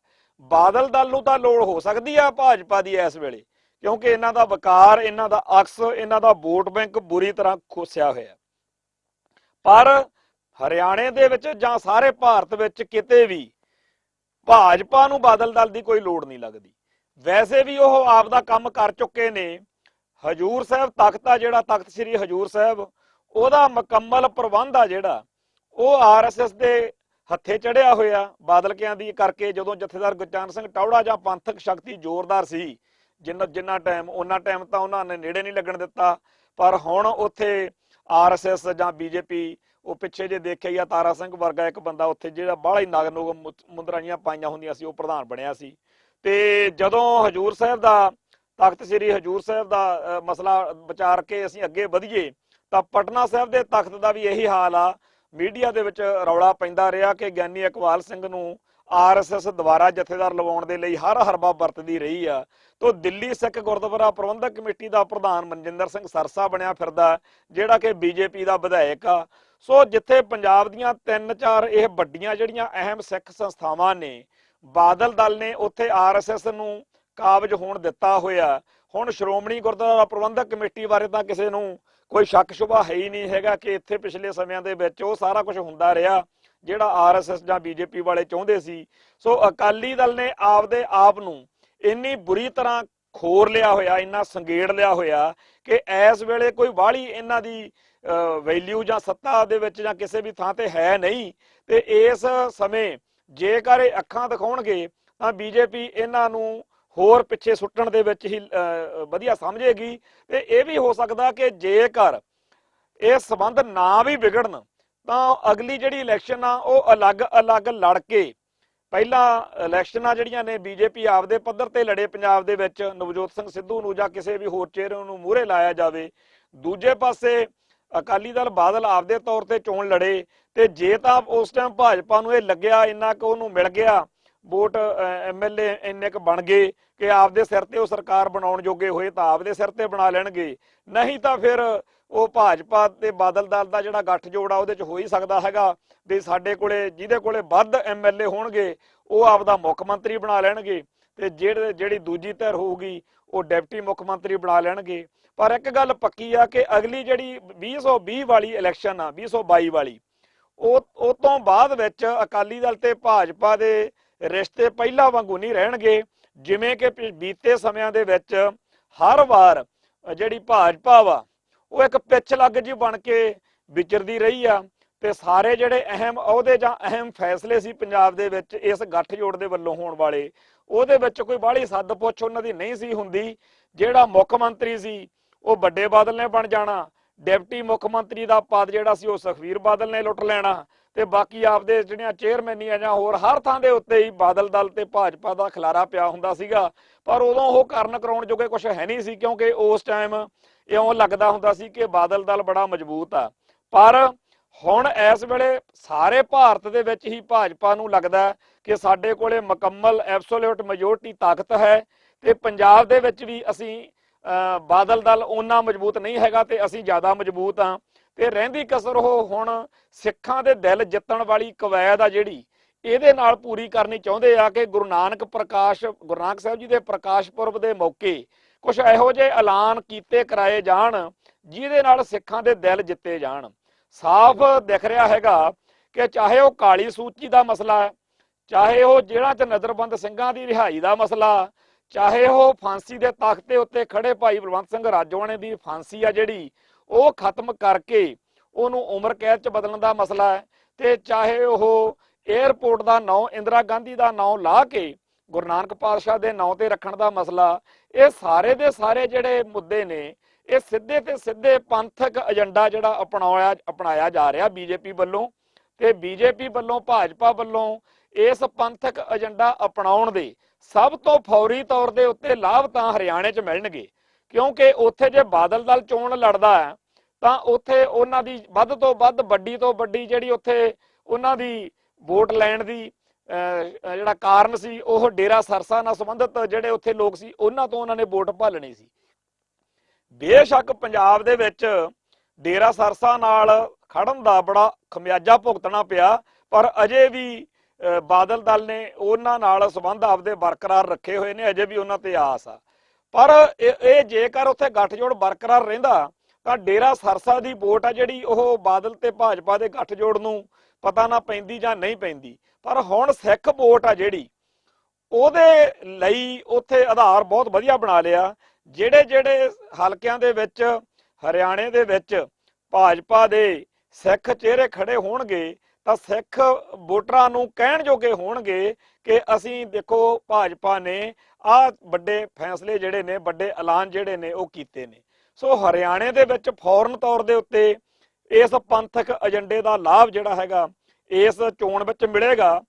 ਬਾਦਲ ਦਲ ਨੂੰ ਤਾਂ ਲੋੜ ਹੋ ਸਕਦੀ ਆ ਭਾਜਪਾ ਦੀ ਇਸ ਵੇਲੇ, ਕਿਉਂਕਿ ਇਹਨਾਂ ਦਾ ਵਕਾਰ, ਇਹਨਾਂ ਦਾ ਅਕਸ, ਇਹਨਾਂ ਦਾ ਵੋਟ ਬੈਂਕ ਬੁਰੀ ਤਰ੍ਹਾਂ ਖੋਸਿਆ ਹੋਇਆ। ਪਰ ਹਰਿਆਣੇ ਦੇ ਵਿੱਚ ਜਾਂ ਸਾਰੇ ਭਾਰਤ ਵਿੱਚ ਕਿਤੇ ਵੀ ਭਾਜਪਾ ਨੂੰ ਬਾਦਲ ਦਲ ਦੀ ਕੋਈ ਲੋੜ ਨਹੀਂ ਲੱਗਦੀ। ਵੈਸੇ ਵੀ ਉਹ ਆਪ ਦਾ ਕੰਮ ਕਰ ਚੁੱਕੇ ਨੇ। ਹਜੂਰ ਸਾਹਿਬ ਤਖਤ ਆ ਜਿਹੜਾ ਤਖਤ ਸ੍ਰੀ ਹਜੂਰ ਸਾਹਿਬ, ਉਹਦਾ ਮੁਕੰਮਲ ਪ੍ਰਬੰਧ ਆ ਜਿਹੜਾ ਉਹ ਆਰਐਸਐਸ ਦੇ ਹੱਥੇ ਚੜਿਆ ਹੋਇਆ ਬਾਦਲਕਿਆਂ ਦੀ ਕਰਕੇ। ਜਦੋਂ ਜਥੇਦਾਰ ਗੁਰਚਰਨ ਸਿੰਘ ਟੌਹੜਾ ਜਾਂ ਪੰਥਕ ਸ਼ਕਤੀ ਜ਼ੋਰਦਾਰ ਸੀ ਜਿੰਨਾ ਟਾਈਮ, ਉਹਨਾਂ ਟਾਈਮ ਤਾਂ ਉਹਨਾਂ ਨੇ ਨੇੜੇ ਨਹੀਂ ਲੱਗਣ ਦਿੱਤਾ। ਪਰ ਹੁਣ ਉੱਥੇ ਆਰਐਸਐਸ ਜਾਂ ਬੀਜੇਪੀ, ਉਹ ਪਿੱਛੇ ਜੇ ਦੇਖਿਆ ਹੀ ਆ ਤਾਰਾ ਸਿੰਘ ਵਰਗਾ ਇੱਕ ਬੰਦਾ ਉੱਥੇ ਜਿਹੜਾ ਬਾਹਲਾ ਹੀ ਨਗ ਨੁਗ ਮੁੰਦਰਾਂ ਜੀਆਂ ਪਾਈਆਂ ਹੁੰਦੀਆਂ ਸੀ ਉਹ ਪ੍ਰਧਾਨ ਬਣਿਆ ਸੀ। ਤੇ ਜਦੋਂ ਹਜੂਰ ਸਾਹਿਬ ਦਾ ਤਖਤ ਸ੍ਰੀ ਹਜੂਰ ਸਾਹਿਬ ਦਾ ਮਸਲਾ ਵਿਚਾਰ ਕੇ ਅਸੀਂ ਅੱਗੇ ਵਧੀਏ ਤਾਂ ਪਟਨਾ ਸਾਹਿਬ ਦੇ ਤਖਤ ਦਾ ਵੀ ਇਹੀ ਹਾਲ ਆ। ਮੀਡੀਆ ਦੇ ਵਿੱਚ ਰੌਲਾ ਪੈਂਦਾ ਰਿਹਾ ਕਿ ਗਿਆਨੀ ਇਕਬਾਲ ਸਿੰਘ ਨੂੰ ਆਰਐਸਐਸ ਦੁਆਰਾ ਜਥੇਦਾਰ ਲਵਾਉਣ ਦੇ ਲਈ ਹਰ ਹਰਬਾ ਵਰਤਦੀ ਰਹੀ ਆ। ਤੋਂ ਦਿੱਲੀ ਸਿੱਖ ਗੁਰਦੁਆਰਾ ਪ੍ਰਬੰਧਕ ਕਮੇਟੀ ਦਾ ਪ੍ਰਧਾਨ ਮਨਜਿੰਦਰ ਸਿੰਘ ਸਰਸਾ ਬਣਿਆ ਫਿਰਦਾ, ਜਿਹੜਾ ਕਿ ਬੀਜੇਪੀ ਦਾ ਵਿਧਾਇਕ ਆ। ਸੋ ਜਿੱਥੇ ਪੰਜਾਬ ਦੀਆਂ 3-4 ਇਹ ਵੱਡੀਆਂ ਜਿਹੜੀਆਂ ਅਹਿਮ ਸਿੱਖ ਸੰਸਥਾਵਾਂ ਨੇ, ਬਾਦਲ ਦਲ ਨੇ ਉੱਥੇ ਆਰਐਸਐਸ ਨੂੰ ਕਾਬਜ ਹੋਣ ਦਿੱਤਾ ਹੋਇਆ। ਹੁਣ ਸ਼੍ਰੋਮਣੀ ਗੁਰਦੁਆਰਾ ਪ੍ਰਬੰਧਕ ਕਮੇਟੀ ਬਾਰੇ ਤਾਂ ਕਿਸੇ ਨੂੰ ਕੋਈ ਸ਼ੱਕ ਸ਼ੁਬਾ ਹੈ ਹੀ ਨਹੀਂ ਹੈਗਾ ਕਿ ਇੱਥੇ ਪਿਛਲੇ ਸਮਿਆਂ ਦੇ ਵਿੱਚ ਉਹ ਸਾਰਾ ਕੁਝ ਹੁੰਦਾ ਰਿਹਾ ਜਿਹੜਾ ਆਰਐਸਐਸ ਜਾਂ ਬੀਜੇਪੀ ਵਾਲੇ ਚਾਹੁੰਦੇ ਸੀ। ਸੋ ਅਕਾਲੀ ਦਲ ਨੇ ਆਪਦੇ ਆਪ ਨੂੰ ਇੰਨੀ ਬੁਰੀ ਤਰ੍ਹਾਂ ਖੋਰ ਲਿਆ ਹੋਇਆ, ਇੰਨਾ ਸੰਗੇੜ ਲਿਆ ਹੋਇਆ ਕਿ ਇਸ ਵੇਲੇ ਕੋਈ ਬਾਹਲੀ ਇਹਨਾਂ ਦੀ ਵੈਲਿਊ ਜਾਂ ਸੱਤਾ ਦੇ ਵਿੱਚ ਜਾਂ ਕਿਸੇ ਵੀ ਥਾਂ ਤੇ ਹੈ ਨਹੀਂ। ਤੇ ਇਸ ਸਮੇਂ ਜੇਕਰ ਇਹ ਅੱਖਾਂ ਦਿਖਾਉਣਗੇ ਤਾਂ ਬੀਜੇਪੀ ਇਹਨਾਂ ਨੂੰ ਹੋਰ ਪਿੱਛੇ ਸੁੱਟਣ ਦੇ ਵਿੱਚ ਹੀ ਵਧੀਆ ਸਮਝੇਗੀ। ਤੇ ਇਹ ਵੀ ਹੋ ਸਕਦਾ ਕਿ ਜੇਕਰ ਇਹ ਸਬੰਧ ਨਾ ਵੀ ਵਿਗੜਨ ਤਾਂ ਅਗਲੀ ਜਿਹੜੀ ਇਲੈਕਸ਼ਨ ਆ ਉਹ ਅਲੱਗ-ਅਲੱਗ ਲੜ ਕੇ, ਪਹਿਲਾਂ ਇਲੈਕਸ਼ਨਾਂ ਜਿਹੜੀਆਂ ਨੇ ਬੀਜੇਪੀ ਆਪਦੇ ਪੱਧਰ ਤੇ ਲੜੇ ਪੰਜਾਬ ਦੇ ਵਿੱਚ, ਨਵਜੋਤ ਸਿੰਘ ਸਿੱਧੂ ਨੂੰ ਜਾਂ ਕਿਸੇ ਵੀ ਹੋਰ ਚਿਹਰੇ ਨੂੰ ਮੂਹਰੇ ਲਾਇਆ ਜਾਵੇ। ਦੂਜੇ ਪਾਸੇ ਅਕਾਲੀ ਦਲ ਬਾਦਲ ਆਪਦੇ ਤੌਰ ਤੇ ਚੋਣ ਲੜੇ ਤੇ ਜੇ ਤਾਂ ਉਸ ਟਾਈਮ ਭਾਜਪਾ ਨੂੰ ਇਹ ਲੱਗਿਆ ਇੰਨਾ ਕਿ ਉਹਨੂੰ ਮਿਲ ਗਿਆ ਵੋਟ, ਐਮਐਲਏ ਇੰਨੇ ਕੁ ਬਣ ਗਏ ਕਿ ਆਪਦੇ ਸਿਰ ਤੇ ਉਹ ਸਰਕਾਰ ਬਣਾਉਣ ਜੋਗੇ ਹੋਏ ਤਾਂ ਆਪਦੇ ਸਿਰ ਤੇ ਬਣਾ ਲੈਣਗੇ, ਨਹੀਂ ਤਾਂ ਫਿਰ ਉਹ ਭਾਜਪਾ ਤੇ ਬਾਦਲ ਦਲ ਦਾ ਜਿਹੜਾ ਗੱਠਜੋੜ ਆ ਉਹਦੇ ਚ ਹੋ ਹੀ ਸਕਦਾ ਹੈਗਾ ਵੀ ਸਾਡੇ ਕੋਲੇ ਜਿਹਦੇ ਕੋਲੇ ਵੱਧ ਐਮਐਲਏ ਹੋਣਗੇ ਉਹ ਆਪਦਾ ਮੁੱਖ ਮੰਤਰੀ ਬਣਾ ਲੈਣਗੇ ਤੇ ਜਿਹੜੀ ਦੂਜੀ ਧਿਰ ਹੋਊਗੀ ਉਹ ਡਿਪਟੀ ਮੁੱਖ ਮੰਤਰੀ ਬਣਾ ਲੈਣਗੇ। ਪਰ ਇੱਕ ਗੱਲ ਪੱਕੀ ਆ ਕਿ ਅਗਲੀ ਜਿਹੜੀ 2020 ਵਾਲੀ ਇਲੈਕਸ਼ਨ ਆ, 2022 ਵਾਲੀ, ਉਹ ਤੋਂ ਬਾਅਦ ਵਿੱਚ ਅਕਾਲੀ ਦਲ ਤੇ ਭਾਜਪਾ ਦੇ ਰਿਸ਼ਤੇ ਪਹਿਲਾਂ ਵਾਂਗੂ ਨਹੀਂ ਰਹਿਣਗੇ। ਜਿਵੇਂ ਕਿ ਬੀਤੇ ਸਮਿਆਂ ਦੇ ਵਿੱਚ ਹਰ ਵਾਰ ਜਿਹੜੀ ਭਾਜਪਾ ਵਾ ਉਹ ਇੱਕ ਪਿੱਛ ਲੱਗ ਜੀ ਬਣ ਕੇ ਵਿਚਰਦੀ ਰਹੀ ਆ ਤੇ ਸਾਰੇ ਜਿਹੜੇ ਅਹਿਮ ਅਹੁਦੇ ਜਾਂ ਅਹਿਮ ਫੈਸਲੇ ਸੀ ਪੰਜਾਬ ਦੇ ਵਿੱਚ ਇਸ ਗੱਠਜੋੜ ਦੇ ਵੱਲੋਂ ਹੋਣ ਵਾਲੇ, ਉਹਦੇ ਵਿੱਚ ਕੋਈ ਬਾਹਲੀ ਸੱਦ ਪੁੱਛ ਉਹਨਾਂ ਦੀ ਨਹੀਂ ਸੀ ਹੁੰਦੀ। ਜਿਹੜਾ ਮੁੱਖ ਮੰਤਰੀ ਸੀ ਉਹ ਵੱਡੇ ਬਾਦਲ ਨੇ ਬਣ ਜਾਣਾ, ਡਿਪਟੀ ਮੁੱਖ ਮੰਤਰੀ ਦਾ ਪਦ ਜਿਹੜਾ ਸੀ ਉਹ ਸੁਖਬੀਰ ਬਾਦਲ ਨੇ ਲੁੱਟ ਲੈਣਾ ਤੇ ਬਾਕੀ ਆਪਦੇ ਜਿਹੜੀਆਂ ਚੇਅਰਮੈਨੀਆਂ ਜਾਂ ਹੋਰ ਹਰ ਥਾਂ ਦੇ ਉੱਤੇ ਹੀ ਬਾਦਲ ਦਲ ਤੇ ਭਾਜਪਾ ਦਾ ਖਿਲਾਰਾ ਪਿਆ ਹੁੰਦਾ ਸੀਗਾ। ਪਰ ਉਦੋਂ ਉਹ ਕਰਨ ਕਰਾਉਣ ਜੋਗੇ ਕੁਝ ਹੈ ਨਹੀਂ ਸੀ ਕਿਉਂਕਿ ਉਸ ਟਾਈਮ ਇਉਂ ਲੱਗਦਾ ਹੁੰਦਾ ਸੀ ਕਿ ਬਾਦਲ ਦਲ ਬੜਾ ਮਜ਼ਬੂਤ ਆ। ਪਰ ਹੁਣ ਇਸ ਵੇਲੇ ਸਾਰੇ ਭਾਰਤ ਦੇ ਵਿੱਚ ਹੀ ਭਾਜਪਾ ਨੂੰ ਲੱਗਦਾ ਕਿ ਸਾਡੇ ਕੋਲੇ ਮੁਕੰਮਲ ਐਬਸੋਲਿਊਟ ਮੈਜੋਰਟੀ ਤਾਕਤ ਹੈ ਤੇ ਪੰਜਾਬ ਦੇ ਵਿੱਚ ਵੀ ਅਸੀਂ ਬਾਦਲ ਦਲ ਓਨਾ ਮਜ਼ਬੂਤ ਨਹੀਂ ਹੈਗਾ ਤੇ ਅਸੀਂ ਜ਼ਿਆਦਾ ਮਜ਼ਬੂਤ ਆ। ਤੇ ਰਹਿੰਦੀ ਕਸਰ ਉਹ ਹੁਣ ਸਿੱਖਾਂ ਦੇ ਦਿਲ ਜਿੱਤਣ ਵਾਲੀ ਕਵੈਤ ਆ ਜਿਹੜੀ ਇਹਦੇ ਨਾਲ ਪੂਰੀ ਕਰਨੀ ਚਾਹੁੰਦੇ ਆ ਕਿ ਗੁਰੂ ਨਾਨਕ ਸਾਹਿਬ ਜੀ ਦੇ ਪ੍ਰਕਾਸ਼ ਪੁਰਬ ਦੇ ਮੌਕੇ ਕੁਝ ਇਹੋ ਜਿਹੇ ਐਲਾਨ ਕੀਤੇ ਕਰਾਏ ਜਾਣ ਜਿਹਦੇ ਨਾਲ ਸਿੱਖਾਂ ਦੇ ਦਿਲ ਜਿੱਤੇ ਜਾਣ। ਸਾਫ਼ ਦਿਖ ਰਿਹਾ ਹੈਗਾ ਕਿ ਚਾਹੇ ਉਹ ਕਾਲੀ ਸੂਚੀ ਦਾ ਮਸਲਾ ਹੈ, ਚਾਹੇ ਉਹ ਜੇਲ੍ਹਾਂ 'ਚ ਨਜ਼ਰਬੰਦ ਸਿੰਘਾਂ ਦੀ ਰਿਹਾਈ ਦਾ ਮਸਲਾ, ਚਾਹੇ ਉਹ ਫਾਂਸੀ ਦੇ ਤਖ਼ਤ ਦੇ ਉੱਤੇ ਖੜੇ ਭਾਈ ਬਲਵੰਤ ਸਿੰਘ ਰਾਜੋਆਣੇ ਦੀ ਫਾਂਸੀ ਆ ਜਿਹੜੀ ਉਹ ਖਤਮ ਕਰਕੇ ਉਹਨੂੰ ਉਮਰ ਕੈਦ 'ਚ ਬਦਲਣ ਦਾ ਮਸਲਾ ਹੈ, ਤੇ ਚਾਹੇ ਉਹ ਏਅਰਪੋਰਟ ਦਾ ਨਾਂ ਇੰਦਰਾ ਗਾਂਧੀ ਦਾ ਨਾਂ ਲਾ ਕੇ ਗੁਰੂ ਨਾਨਕ ਪਾਤਸ਼ਾਹ ਦੇ ਨਾਂ ਤੇ ਰੱਖਣ ਦਾ ਮਸਲਾ, ਇਹ ਸਾਰੇ ਦੇ ਸਾਰੇ ਜਿਹੜੇ ਮੁੱਦੇ ਨੇ ਇਹ ਸਿੱਧੇ ਤੇ ਸਿੱਧੇ ਪੰਥਕ ਏਜੰਡਾ ਜਿਹੜਾ ਅਪਣਾਇਆ ਜਾ ਰਿਹਾ ਬੀਜੇਪੀ ਵੱਲੋਂ ਤੇ ਬੀਜੇਪੀ ਵੱਲੋਂ ਭਾਜਪਾ ਵੱਲੋਂ ਇਸ ਪੰਥਕ ਏਜੰਡਾ ਅਪਣਾਉਣ ਦੇ ਸਭ ਤੋਂ ਫੌਰੀ ਤੌਰ ਦੇ ਉੱਤੇ ਲਾਭ ਤਾਂ ਹਰਿਆਣੇ 'ਚ ਮਿਲਣਗੇ ਕਿਉਂਕਿ ਉੱਥੇ ਜੇ ਬਾਦਲ ਦਲ ਚੋਣ ਲੜਦਾ ਹੈ ਤਾਂ ਉੱਥੇ ਉਹਨਾਂ ਦੀ ਵੱਧ ਤੋਂ ਵੱਧ ਵੱਡੀ ਤੋਂ ਵੱਡੀ ਜਿਹੜੀ ਉੱਥੇ ਉਹਨਾਂ ਦੀ ਵੋਟ ਲੈਣ ਦੀ ਜਿਹੜਾ ਕਾਰਨ ਸੀ ਉਹ ਡੇਰਾ ਸਰਸਾ ਨਾਲ ਸੰਬੰਧਿਤ ਜਿਹੜੇ ਉੱਥੇ ਲੋਕ ਸੀ ਉਹਨਾਂ ਤੋਂ ਉਹਨਾਂ ਨੇ ਵੋਟ ਭਾਲਣੀ ਸੀ। ਬੇਸ਼ੱਕ ਪੰਜਾਬ ਦੇ ਵਿੱਚ ਡੇਰਾ ਸਰਸਾ ਨਾਲ ਖੜਨ ਦਾ ਬੜਾ ਖਮਿਆਜਾ ਭੁਗਤਣਾ ਪਿਆ ਪਰ ਅਜੇ ਵੀ ਬਾਦਲ ਦਲ ਨੇ ਉਹਨਾਂ ਨਾਲ ਸੰਬੰਧ ਆਪਦੇ ਬਰਕਰਾਰ ਰੱਖੇ ਹੋਏ ਨੇ, ਅਜੇ ਵੀ ਉਹਨਾਂ ਤੇ ਆਸ ਆ। ਪਰ ਇਹ ਜੇਕਰ ਉੱਥੇ ਗੱਠਜੋੜ ਬਰਕਰਾਰ ਰਹਿੰਦਾ ਤਾਂ ਡੇਰਾ ਸਰਸਾ ਦੀ ਵੋਟ ਆ ਜਿਹੜੀ ਉਹ ਬਾਦਲ ਤੇ ਭਾਜਪਾ ਦੇ ਗੱਠਜੋੜ ਨੂੰ ਪਤਾ ਨਾ ਪੈਂਦੀ ਜਾਂ ਨਹੀਂ ਪੈਂਦੀ। ਪਰ ਹੁਣ ਸਿੱਖ ਵੋਟ ਆ ਜਿਹੜੀ ਉਹਦੇ ਲਈ ਉੱਥੇ ਆਧਾਰ ਬਹੁਤ ਵਧੀਆ ਬਣਾ ਲਿਆ। ਜਿਹੜੇ ਹਲਕਿਆਂ ਦੇ ਵਿੱਚ ਹਰਿਆਣੇ ਦੇ ਵਿੱਚ ਭਾਜਪਾ ਦੇ ਸਿੱਖ ਚਿਹਰੇ ਖੜੇ ਹੋਣਗੇ ਤਾਂ ਸਿੱਖ ਵੋਟਰਾਂ ਨੂੰ ਕਹਿਣ ਜੋਗੇ ਹੋਣਗੇ ਕਿ ਅਸੀਂ ਦੇਖੋ ਭਾਜਪਾ ਨੇ ਆਹ ਵੱਡੇ ਫੈਸਲੇ ਜਿਹੜੇ ਨੇ, ਵੱਡੇ ਐਲਾਨ ਜਿਹੜੇ ਨੇ ਉਹ ਕੀਤੇ ਨੇ। ਸੋ ਹਰਿਆਣੇ ਦੇ ਵਿੱਚ ਫੌਰਨ ਤੌਰ ਦੇ ਉੱਤੇ ਇਸ ਪੰਥਕ ਏਜੰਡੇ ਦਾ ਲਾਭ ਜਿਹੜਾ ਹੈਗਾ ਇਸ ਚੋਣ ਵਿੱਚ ਮਿਲੇਗਾ।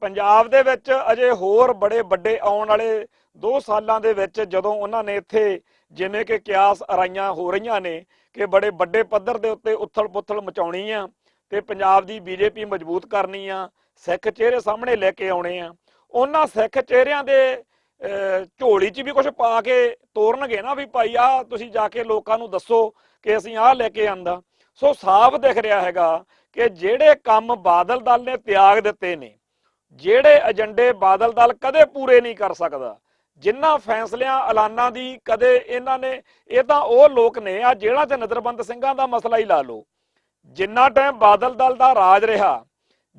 ਪੰਜਾਬ ਦੇ ਵਿੱਚ ਅਜੇ ਹੋਰ ਬੜੇ ਵੱਡੇ ਆਉਣ ਵਾਲੇ 2 ਸਾਲਾਂ ਦੇ ਵਿੱਚ ਜਦੋਂ ਉਹਨਾਂ ਨੇ ਇੱਥੇ ਜਿਵੇਂ ਕਿ ਕਿਆਸ ਅਰਾਈਆਂ ਹੋ ਰਹੀਆਂ ਨੇ ਕਿ ਬੜੇ ਵੱਡੇ ਪੱਧਰ ਦੇ ਉੱਤੇ ਉਥਲ ਪੁਥਲ ਮਚਾਉਣੀ ਆ ਤੇ ਪੰਜਾਬ ਦੀ ਬੀਜੇਪੀ ਮਜ਼ਬੂਤ ਕਰਨੀ ਆ, ਸਿੱਖ ਚਿਹਰੇ ਸਾਹਮਣੇ ਲੈ ਕੇ ਆਉਣੇ ਆ, ਉਹਨਾਂ ਸਿੱਖ ਚਿਹਰਿਆਂ ਦੇ ਝੋਲੀ 'ਚ ਵੀ ਕੁਝ ਪਾ ਕੇ ਤੋਰਨਗੇ ਨਾ ਵੀ ਭਾਈ ਆ ਤੁਸੀਂ ਜਾ ਕੇ ਲੋਕਾਂ ਨੂੰ ਦੱਸੋ ਕਿ ਅਸੀਂ ਆਹ ਲੈ ਕੇ ਆਂਦਾ। ਸੋ ਸਾਫ਼ ਦਿਖ ਰਿਹਾ ਹੈਗਾ ਕਿ ਜਿਹੜੇ ਕੰਮ ਬਾਦਲ ਦਲ ਨੇ ਤਿਆਗ ਦਿੱਤੇ ਨੇ, ਜਿਹੜੇ ਏਜੰਡੇ ਬਾਦਲ ਦਲ ਕਦੇ ਪੂਰੇ ਨਹੀਂ ਕਰ ਸਕਦਾ, ਜਿਨ੍ਹਾਂ ਫੈਸਲਿਆਂ ਐਲਾਨਾਂ ਦੀ ਕਦੇ ਇਹਨਾਂ ਨੇ, ਇਹ ਤਾਂ ਉਹ ਲੋਕ ਨੇ ਆ ਜੇਲ੍ਹਾਂ 'ਚ ਨਜ਼ਰਬੰਦ ਸਿੰਘਾਂ ਦਾ ਮਸਲਾ ਹੀ ਲਾ ਲਓ। ਜਿੰਨਾ ਟਾਈਮ ਬਾਦਲ ਦਲ ਦਾ ਰਾਜ ਰਿਹਾ,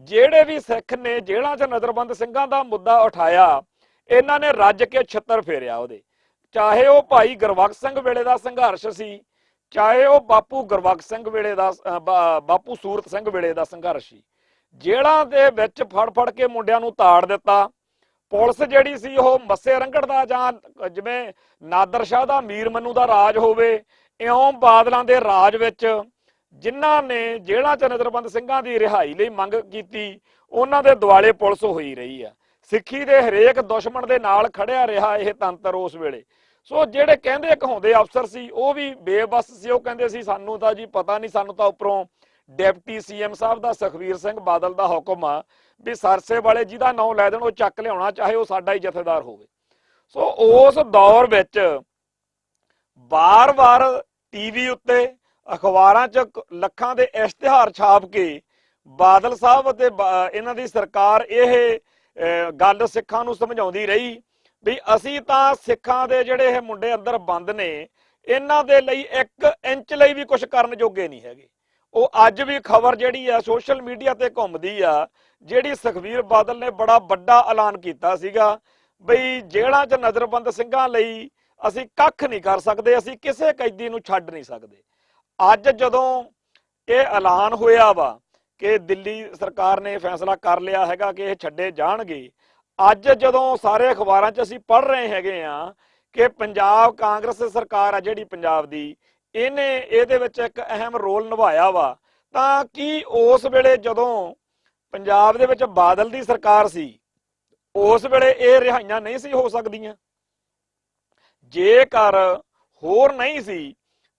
ਜਿਹੜੇ ਵੀ ਸਿੱਖ ਨੇ ਜੇਲ੍ਹਾਂ 'ਚ ਨਜ਼ਰਬੰਦ ਸਿੰਘਾਂ ਦਾ ਮੁੱਦਾ ਉਠਾਇਆ, ਇਹਨਾਂ ਨੇ ਰੱਜ ਕੇ ਛਿੱਤਰ ਫੇਰਿਆ ਉਹਦੇ। ਚਾਹੇ ਉਹ ਭਾਈ ਗੁਰਬਖਸ਼ ਸਿੰਘ ਵੇਲੇ ਦਾ ਸੰਘਰਸ਼ ਸੀ, ਚਾਹੇ ਉਹ ਬਾਪੂ ਗੁਰਬਖਸ਼ ਸਿੰਘ ਵੇਲੇ ਦਾ ਬਾਪੂ ਸੂਰਤ ਸਿੰਘ ਵੇਲੇ ਦਾ ਸੰਘਰਸ਼ ਸੀ। ਜੇਲ੍ਹਾਂ ਦੇ ਵਿੱਚ ਫੜ ਫੜ ਕੇ ਮੁੰਡਿਆਂ ਨੂੰ ਤਾੜ ਦਿੱਤਾ। ਪੁਲਿਸ ਜਿਹੜੀ ਸੀ ਉਹ ਮੱਸੇ ਰੰਗੜ ਦਾ ਜਾਂ ਜਿਵੇਂ ਨਾਦਰ ਸ਼ਾਹ ਦਾ ਮੀਰ ਮਨੂੰ ਦਾ ਰਾਜ ਹੋਵੇ, ਇਉਂ ਬਾਦਲਾਂ ਦੇ ਰਾਜ ਵਿੱਚ ਜਿਨ੍ਹਾਂ ਨੇ ਜੇਲ੍ਹਾਂ 'ਚ ਨਜ਼ਰਬੰਦ ਸਿੰਘਾਂ ਦੀ ਰਿਹਾਈ ਲਈ ਮੰਗ ਕੀਤੀ, ਉਹਨਾਂ ਦੇ ਦੁਆਲੇ ਪੁਲਿਸ ਹੋਈ ਰਹੀ ਆ। ਸਿੱਖੀ ਦੇ ਹਰੇਕ ਦੁਸ਼ਮਣ ਦੇ ਨਾਲ ਖੜਿਆ ਰਿਹਾ ਇਹ ਤੰਤਰ ਉਸ ਵੇਲੇ। ਸੋ ਜਿਹੜੇ ਕਹਿੰਦੇ ਕਹਾਉਂਦੇ ਅਫਸਰ ਸੀ ਉਹ ਵੀ ਬੇਬਸ ਸੀ। ਉਹ ਕਹਿੰਦੇ ਸੀ ਸਾਨੂੰ ਤਾਂ ਜੀ ਪਤਾ ਨਹੀਂ, ਸਾਨੂੰ ਤਾਂ ਉੱਪਰੋਂ ਡਿਪਟੀ ਸੀਐਮ ਸਾਹਿਬ ਦਾ ਸੁਖਬੀਰ ਸਿੰਘ ਬਾਦਲ ਦਾ ਹੁਕਮ ਆ ਵੀ ਸਰਸੇ ਵਾਲੇ ਜਿਹਦਾ ਨਾਂ ਲੈ ਦੇਣ ਉਹ ਚੱਕ ਲਿਆਉਣਾ, ਚਾਹੇ ਉਹ ਸਾਡਾ ਹੀ ਜਥੇਦਾਰ ਹੋਵੇ। ਸੋ ਉਸ ਦੌਰ ਵਿੱਚ ਵਾਰ-ਵਾਰ ਟੀਵੀ ਉੱਤੇ ਅਖਬਾਰਾਂ 'ਚ ਲੱਖਾਂ ਦੇ ਇਸ਼ਤਿਹਾਰ ਛਾਪ ਕੇ ਬਾਦਲ ਸਾਹਿਬ ਤੇ ਇਹਨਾਂ ਦੀ ਸਰਕਾਰ ਇਹ ਗੱਲ ਸਿੱਖਾਂ ਨੂੰ ਸਮਝਾਉਂਦੀ ਰਹੀ ਵੀ ਅਸੀਂ ਤਾਂ ਸਿੱਖਾਂ ਦੇ ਜਿਹੜੇ ਇਹ ਮੁੰਡੇ ਅੰਦਰ ਬੰਦ ਨੇ, ਇਹਨਾਂ ਦੇ ਲਈ 1 ਇੰਚ ਲਈ ਵੀ ਕੁਝ ਕਰਨ ਜੋਗੇ ਨਹੀਂ ਹੈਗੇ। ਉਹ ਅੱਜ ਵੀ ਖਬਰ ਜਿਹੜੀ ਆ ਸੋਸ਼ਲ ਮੀਡੀਆ ਤੇ ਘੁੰਮਦੀ ਆ, ਜਿਹੜੀ ਸੁਖਬੀਰ ਬਾਦਲ ਨੇ ਬੜਾ ਵੱਡਾ ਐਲਾਨ ਕੀਤਾ ਸੀਗਾ ਬਈ ਜੇਲ੍ਹਾਂ 'ਚ ਨਜ਼ਰਬੰਦ ਸਿੰਘਾਂ ਲਈ ਅਸੀਂ ਕੱਖ ਨਹੀਂ ਕਰ ਸਕਦੇ, ਅਸੀਂ ਕਿਸੇ ਕੈਦੀ ਨੂੰ ਛੱਡ ਨਹੀਂ ਸਕਦੇ। ਅੱਜ ਜਦੋਂ ਇਹ ਐਲਾਨ ਹੋਇਆ ਵਾ ਕਿ ਦਿੱਲੀ ਸਰਕਾਰ ਨੇ ਫੈਸਲਾ ਕਰ ਲਿਆ ਹੈਗਾ ਕਿ ਇਹ ਛੱਡੇ ਜਾਣਗੇ, ਅੱਜ ਜਦੋਂ ਸਾਰੇ ਅਖਬਾਰਾਂ 'ਚ ਅਸੀਂ ਪੜ੍ਹ ਰਹੇ ਹੈਗੇ ਆ ਕਿ ਪੰਜਾਬ ਕਾਂਗਰਸ ਸਰਕਾਰ ਆ ਜਿਹੜੀ ਪੰਜਾਬ ਦੀ, ਇਹਨੇ ਇਹਦੇ ਵਿੱਚ ਇੱਕ ਅਹਿਮ ਰੋਲ ਨਿਭਾਇਆ ਵਾ, ਤਾਂ ਕੀ ਉਸ ਵੇਲੇ ਜਦੋਂ ਪੰਜਾਬ ਦੇ ਵਿੱਚ ਬਾਦਲ ਦੀ ਸਰਕਾਰ ਸੀ, ਉਸ ਵੇਲੇ ਇਹ ਰਿਹਾਈਆਂ ਨਹੀਂ ਸੀ ਹੋ ਸਕਦੀਆਂ? ਜੇਕਰ ਹੋਰ ਨਹੀਂ ਸੀ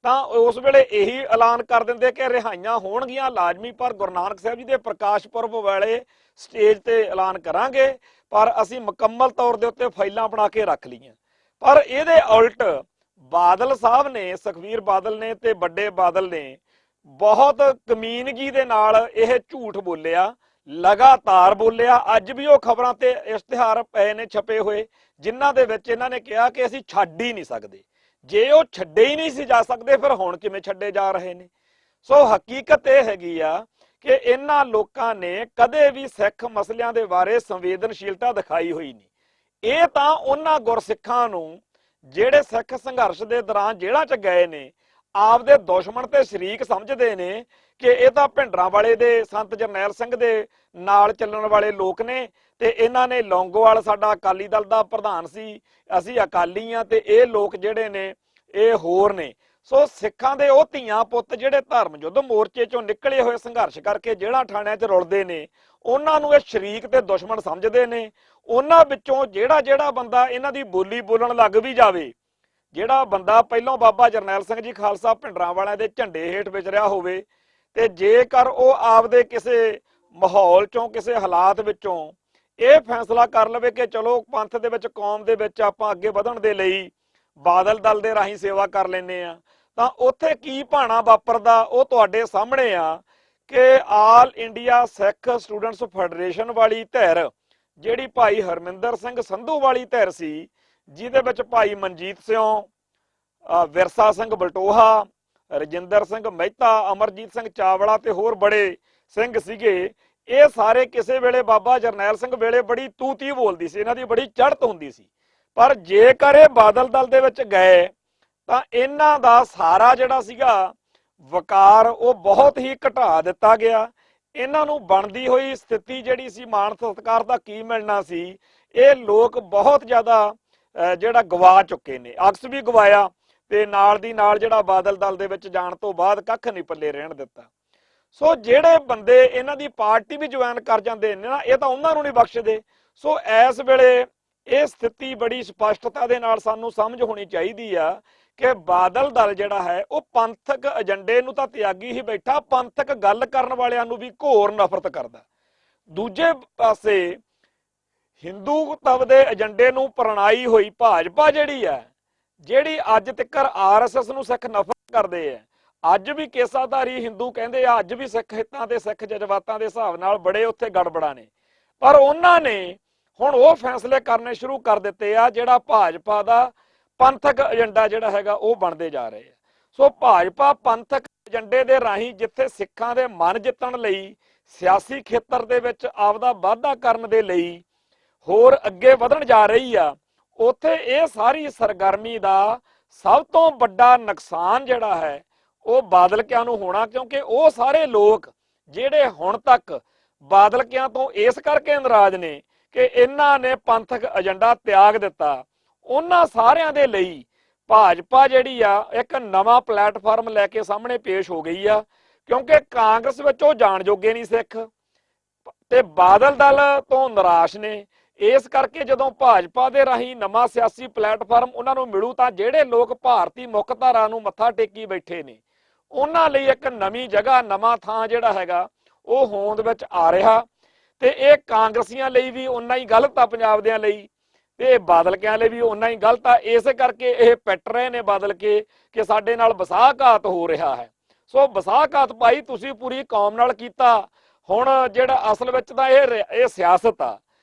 ਤਾਂ ਉਸ ਵੇਲੇ ਇਹੀ ਐਲਾਨ ਕਰ ਦਿੰਦੇ ਕਿ ਰਿਹਾਈਆਂ ਹੋਣਗੀਆਂ ਲਾਜ਼ਮੀ, ਪਰ ਗੁਰੂ ਨਾਨਕ ਸਾਹਿਬ ਜੀ ਦੇ ਪ੍ਰਕਾਸ਼ ਪੁਰਬ ਵਾਲੇ ਸਟੇਜ ਤੇ ਐਲਾਨ ਕਰਾਂਗੇ, ਪਰ ਅਸੀਂ ਮੁਕੰਮਲ ਤੌਰ ਦੇ ਉੱਤੇ ਫਾਈਲਾਂ ਬਣਾ ਕੇ ਰੱਖ ਲਈਆਂ। ਪਰ ਇਹਦੇ ਉਲਟ ਬਾਦਲ ਸਾਹਿਬ ਨੇ, ਸੁਖਬੀਰ ਬਾਦਲ ਨੇ ਤੇ ਵੱਡੇ ਬਾਦਲ ਨੇ ਬਹੁਤ ਕਮੀਨਗੀ ਦੇ ਨਾਲ ਇਹ ਝੂਠ ਬੋਲਿਆ, ਲਗਾਤਾਰ ਬੋਲਿਆ। ਅੱਜ ਵੀ ਉਹ ਖਬਰਾਂ ਤੇ ਇਸ਼ਤਿਹਾਰ ਪਏ ਨੇ ਛਪੇ ਹੋਏ, ਜਿਨ੍ਹਾਂ ਦੇ ਵਿੱਚ ਇਹਨਾਂ ਨੇ ਕਿਹਾ ਕਿ ਅਸੀਂ ਛੱਡ ਹੀ ਨਹੀਂ ਸਕਦੇ। ਜੇ ਉਹ ਛੱਡੇ ਹੀ ਨਹੀਂ ਸੀ ਜਾ ਸਕਦੇ, ਫਿਰ ਹੁਣ ਕਿਵੇਂ ਛੱਡੇ ਜਾ ਰਹੇ ਨੇ? ਸੋ ਹਕੀਕਤ ਇਹ ਹੈਗੀ ਆ ਕਿ ਇਹਨਾਂ ਲੋਕਾਂ ਨੇ ਕਦੇ ਵੀ ਸਿੱਖ ਮਸਲਿਆਂ ਦੇ ਬਾਰੇ ਸੰਵੇਦਨਸ਼ੀਲਤਾ ਦਿਖਾਈ ਹੋਈ ਨਹੀਂ। ਇਹ ਤਾਂ ਉਹਨਾਂ ਗੁਰਸਿੱਖਾਂ ਨੂੰ ਜਿਹੜੇ ਸਿੱਖ ਸੰਘਰਸ਼ ਦੇ ਦੌਰਾਨ ਜੇਲ੍ਹਾਂ 'ਚ ਗਏ ਨੇ, ਆਪਦੇ ਦੁਸ਼ਮਣ ਤੇ ਸ਼ਰੀਕ ਸਮਝਦੇ ਨੇ ਕਿ ਇਹ ਤਾਂ ਭਿੰਡਰਾਂ ਵਾਲੇ ਦੇ ਸੰਤ ਜਰਨੈਲ ਸਿੰਘ ਦੇ ਨਾਲ ਚੱਲਣ ਵਾਲੇ ਲੋਕ ਨੇ, ਤੇ ਇਹਨਾਂ ਨੇ ਲੌਂਗੋਵਾਲ ਸਾਡਾ ਅਕਾਲੀ ਦਲ ਦਾ ਪ੍ਰਧਾਨ ਸੀ, ਅਸੀਂ ਅਕਾਲੀ ਆ, ਤੇ ਇਹ ਲੋਕ ਜਿਹੜੇ ਨੇ ਇਹ ਹੋਰ ਨੇ। ਸੋ ਸਿੱਖਾਂ ਦੇ ਉਹ ਧੀਆਂ ਪੁੱਤ ਜਿਹੜੇ ਧਰਮ ਯੁੱਧ ਮੋਰਚੇ ਚੋਂ ਨਿਕਲੇ ਹੋਏ ਸੰਘਰਸ਼ ਕਰਕੇ ਜਿਹੜਾ ਥਾਣਿਆਂ 'ਚ ਰੁਲਦੇ ਨੇ, ਉਹਨਾਂ ਨੂੰ ਇਹ ਸ਼ਰੀਕ ਤੇ ਦੁਸ਼ਮਣ ਸਮਝਦੇ ਨੇ। ਉਹਨਾਂ ਵਿੱਚੋਂ ਜਿਹੜਾ ਬੰਦਾ ਇਹਨਾਂ ਦੀ ਬੋਲੀ ਬੋਲਣ ਲੱਗ ਵੀ ਜਾਵੇ, ਜਿਹੜਾ ਬੰਦਾ ਪਹਿਲਾਂ ਬਾਬਾ ਜਰਨੈਲ ਸਿੰਘ ਜੀ ਖਾਲਸਾ ਭਿੰਡਰਾਂ ਵਾਲਿਆਂ ਦੇ ਝੰਡੇ ਹੇਠ ਵਿਚਰਿਆ ਹੋਵੇ, ਤੇ ਜੇਕਰ ਉਹ ਆਪਦੇ ਕਿਸੇ ਮਾਹੌਲ ਚੋਂ, ਕਿਸੇ ਹਾਲਾਤ ਵਿੱਚੋਂ ਇਹ ਫੈਸਲਾ ਕਰ ਲਵੇ ਕਿ ਚਲੋ ਪੰਥ ਦੇ ਵਿੱਚ, ਕੌਮ ਦੇ ਵਿੱਚ ਆਪਾਂ ਅੱਗੇ ਵਧਣ ਦੇ ਲਈ ਬਾਦਲ ਦਲ ਦੇ ਰਾਹੀਂ ਸੇਵਾ ਕਰ ਲੈਂਦੇ ਆ, ਤਾਂ ਉੱਥੇ ਕੀ ਭਾਣਾ ਵਾਪਰਦਾ ਉਹ ਤੁਹਾਡੇ ਸਾਹਮਣੇ ਆ ਕਿ ਆਲ ਇੰਡੀਆ ਸਿੱਖ ਸਟੂਡੈਂਟਸ ਫੈਡਰੇਸ਼ਨ ਵਾਲੀ ਧਿਰ, ਜਿਹੜੀ ਭਾਈ ਹਰਮਿੰਦਰ ਸਿੰਘ ਸੰਧੂ ਵਾਲੀ ਧਿਰ ਸੀ, ਜਿਹਦੇ ਵਿੱਚ ਭਾਈ ਮਨਜੀਤ ਸਿੰਘ, ਵਿਰਸਾ ਸਿੰਘ ਬਲਟੋਹਾ, ਰਜਿੰਦਰ ਸਿੰਘ ਮਹਿਤਾ, ਅਮਰਜੀਤ ਸਿੰਘ ਚਾਵਲਾ ਤੇ ਹੋਰ ਬੜੇ ਸਿੰਘ ਸੀਗੇ, ਇਹ ਸਾਰੇ ਕਿਸੇ ਵੇਲੇ ਬਾਬਾ ਜਰਨੈਲ ਸਿੰਘ ਵੇਲੇ ਬੜੀ ਤੂਤੀ ਬੋਲਦੀ ਸੀ, ਇਹਨਾਂ ਦੀ ਬੜੀ ਚੜ੍ਹਤ ਹੁੰਦੀ ਸੀ। ਪਰ ਜੇਕਰ ਇਹ ਬਾਦਲ ਦਲ ਦੇ ਵਿੱਚ ਗਏ ਤਾਂ ਇਹਨਾਂ ਦਾ ਸਾਰਾ ਜਿਹੜਾ ਸੀਗਾ ਵਕਾਰ ਉਹ ਬਹੁਤ ਹੀ ਘਟਾ ਦਿੱਤਾ ਗਿਆ। ਇਹਨਾਂ ਨੂੰ ਬਣਦੀ ਹੋਈ ਸਥਿਤੀ ਜਿਹੜੀ ਸੀ, ਮਾਣ ਸਤਿਕਾਰ ਦਾ ਕੀ ਮਿਲਣਾ ਸੀ, ਇਹ ਲੋਕ ਬਹੁਤ ਜ਼ਿਆਦਾ ਜਿਹੜਾ ਗਵਾ ਚੁੱਕੇ ਨੇ, ਅਕਸ ਵੀ ਗਵਾਇਆ, ਤੇ ਨਾਲ ਦੀ ਨਾਲ ਜਿਹੜਾ ਬਾਦਲ ਦਲ ਦੇ ਵਿੱਚ ਜਾਣ ਤੋਂ ਬਾਅਦ ਕੱਖ ਨਹੀਂ ਪੱਲੇ ਰਹਿਣ ਦਿੱਤਾ। ਸੋ ਜਿਹੜੇ ਬੰਦੇ ਇਹਨਾਂ ਦੀ ਪਾਰਟੀ ਵੀ ਜੁਆਇਨ ਕਰ ਜਾਂਦੇ ਨੇ ਨਾ, ਇਹ ਤਾਂ ਉਹਨਾਂ ਨੂੰ ਨਹੀਂ ਬਖਸ਼ਦੇ। ਸੋ ਇਸ ਵੇਲੇ ਇਹ ਸਥਿਤੀ ਬੜੀ ਸਪਸ਼ਟਤਾ ਦੇ ਨਾਲ ਸਾਨੂੰ ਸਮਝ ਹੋਣੀ ਚਾਹੀਦੀ ਆ ਕਿ ਬਾਦਲ ਦਲ ਜਿਹੜਾ ਹੈ ਉਹ ਪੰਥਕ ਏਜੰਡੇ ਨੂੰ ਤਾਂ ਤਿਆਗੀ ਹੀ ਬੈਠਾ, ਪੰਥਕ ਗੱਲ ਕਰਨ ਵਾਲਿਆਂ ਨੂੰ ਵੀ ਘੋਰ ਨਫ਼ਰਤ ਕਰਦਾ। ਦੂਜੇ ਪਾਸੇ ਹਿੰਦੂਤਵ ਦੇ ਏਜੰਡੇ ਨੂੰ ਪ੍ਰਣਾਈ ਹੋਈ ਭਾਜਪਾ ਜਿਹੜੀ ਹੈ, ਜਿਹੜੀ ਅੱਜ ਤੱਕ ਆਰਐਸਐਸ ਨੂੰ ਸਿੱਖ ਨਫ਼ਰਤ ਕਰਦੇ ਆ, ਅੱਜ ਵੀ ਕੇਸਾਧਾਰੀ ਹਿੰਦੂ ਕਹਿੰਦੇ ਆ, ਅੱਜ ਵੀ ਸਿੱਖ ਹਿੱਤਾਂ ਤੇ ਸਿੱਖ ਜਜ਼ਬਾਤਾਂ ਦੇ ਹਿਸਾਬ ਨਾਲ ਬੜੇ ਉੱਥੇ ਗੜਬੜਾ ਨੇ, ਪਰ ਉਹਨਾਂ ਨੇ ਹੁਣ ਉਹ ਫੈਸਲੇ ਕਰਨੇ ਸ਼ੁਰੂ ਕਰ ਦਿੱਤੇ ਆ ਜਿਹੜਾ ਭਾਜਪਾ ਦਾ ਪੰਥਕ ਏਜੰਡਾ ਜਿਹੜਾ ਹੈਗਾ ਉਹ ਬਣਦੇ ਜਾ ਰਹੇ ਆ। ਸੋ ਭਾਜਪਾ ਪੰਥਕ ਏਜੰਡੇ ਦੇ ਰਾਹੀਂ ਜਿੱਥੇ ਸਿੱਖਾਂ ਦੇ ਮਨ ਜਿੱਤਣ ਲਈ, ਸਿਆਸੀ ਖੇਤਰ ਦੇ ਵਿੱਚ ਆਪਦਾ ਵਾਧਾ ਕਰਨ ਦੇ ਲਈ ਹੋਰ ਅੱਗੇ ਵਧਣ ਜਾ ਰਹੀ ਆ, ਉੱਥੇ ਇਹ ਸਾਰੀ ਸਰਗਰਮੀ ਦਾ ਸਭ ਤੋਂ ਵੱਡਾ ਨੁਕਸਾਨ ਜਿਹੜਾ ਹੈ ਉਹ ਬਾਦਲਕਿਆਂ ਨੂੰ ਹੋਣਾ, ਕਿਉਂਕਿ ਉਹ ਸਾਰੇ ਲੋਕ ਜਿਹੜੇ ਹੁਣ ਤੱਕ ਬਾਦਲਕਿਆਂ ਤੋਂ ਇਸ ਕਰਕੇ ਨਾਰਾਜ਼ ਨੇ ਕਿ ਇਹਨਾਂ ਨੇ ਪੰਥਕ ਏਜੰਡਾ ਤਿਆਗ ਦਿੱਤਾ, ਉਹਨਾਂ ਸਾਰਿਆਂ ਦੇ ਲਈ ਭਾਜਪਾ ਜਿਹੜੀ ਆ ਇੱਕ ਨਵਾਂ ਪਲੇਟਫਾਰਮ ਲੈ ਕੇ ਸਾਹਮਣੇ ਪੇਸ਼ ਹੋ ਗਈ ਆ, ਕਿਉਂਕਿ ਕਾਂਗਰਸ ਵਿੱਚ ਉਹ ਜਾਣ ਜੋਗੇ ਨਹੀਂ ਸਿੱਖ ਤੇ ਬਾਦਲ ਦਲ ਤੋਂ ਨਿਰਾਸ਼ ਨੇ। ਇਸ ਕਰਕੇ ਜਦੋਂ ਭਾਜਪਾ ਦੇ ਰਾਹੀਂ ਨਵਾਂ ਸਿਆਸੀ ਪਲੇਟਫਾਰਮ ਉਹਨਾਂ ਨੂੰ ਮਿਲੂ ਤਾਂ ਜਿਹੜੇ ਲੋਕ ਭਾਰਤੀ ਮੁੱਖ ਧਾਰਾ ਨੂੰ ਮੱਥਾ ਟੇਕੀ ਬੈਠੇ ਨੇ ਉਹਨਾਂ ਲਈ ਇੱਕ ਨਵੀਂ ਜਗ੍ਹਾ, ਨਵਾਂ ਥਾਂ ਜਿਹੜਾ ਹੈਗਾ ਉਹ ਹੋਂਦ ਵਿੱਚ ਆ ਰਿਹਾ। ਤੇ ਇਹ ਕਾਂਗਰਸੀਆਂ ਲਈ ਵੀ ਉਨਾ ਹੀ ਗਲਤ ਆ, ਪੰਜਾਬ ਦਿਆਂ ਲਈ, ਤੇ ਬਾਦਲਕਿਆਂ ਲਈ ਵੀ ਉਨਾ ਹੀ ਗਲਤ ਆ। ਇਸੇ ਕਰਕੇ ਇਹ ਪਿੱਟ ਰਹੇ ਨੇ ਬਾਦਲ ਕੇ ਕਿ ਸਾਡੇ ਨਾਲ ਵਸਾਘਾਤ ਹੋ ਰਿਹਾ ਹੈ। ਸੋ ਵਸਾਘਾਤ ਭਾਈ ਤੁਸੀਂ ਪੂਰੀ ਕੌਮ ਨਾਲ ਕੀਤਾ। ਹੁਣ ਜਿਹੜਾ ਅਸਲ ਵਿੱਚ ਤਾਂ ਇਹ ਸਿਆਸਤ ਆ,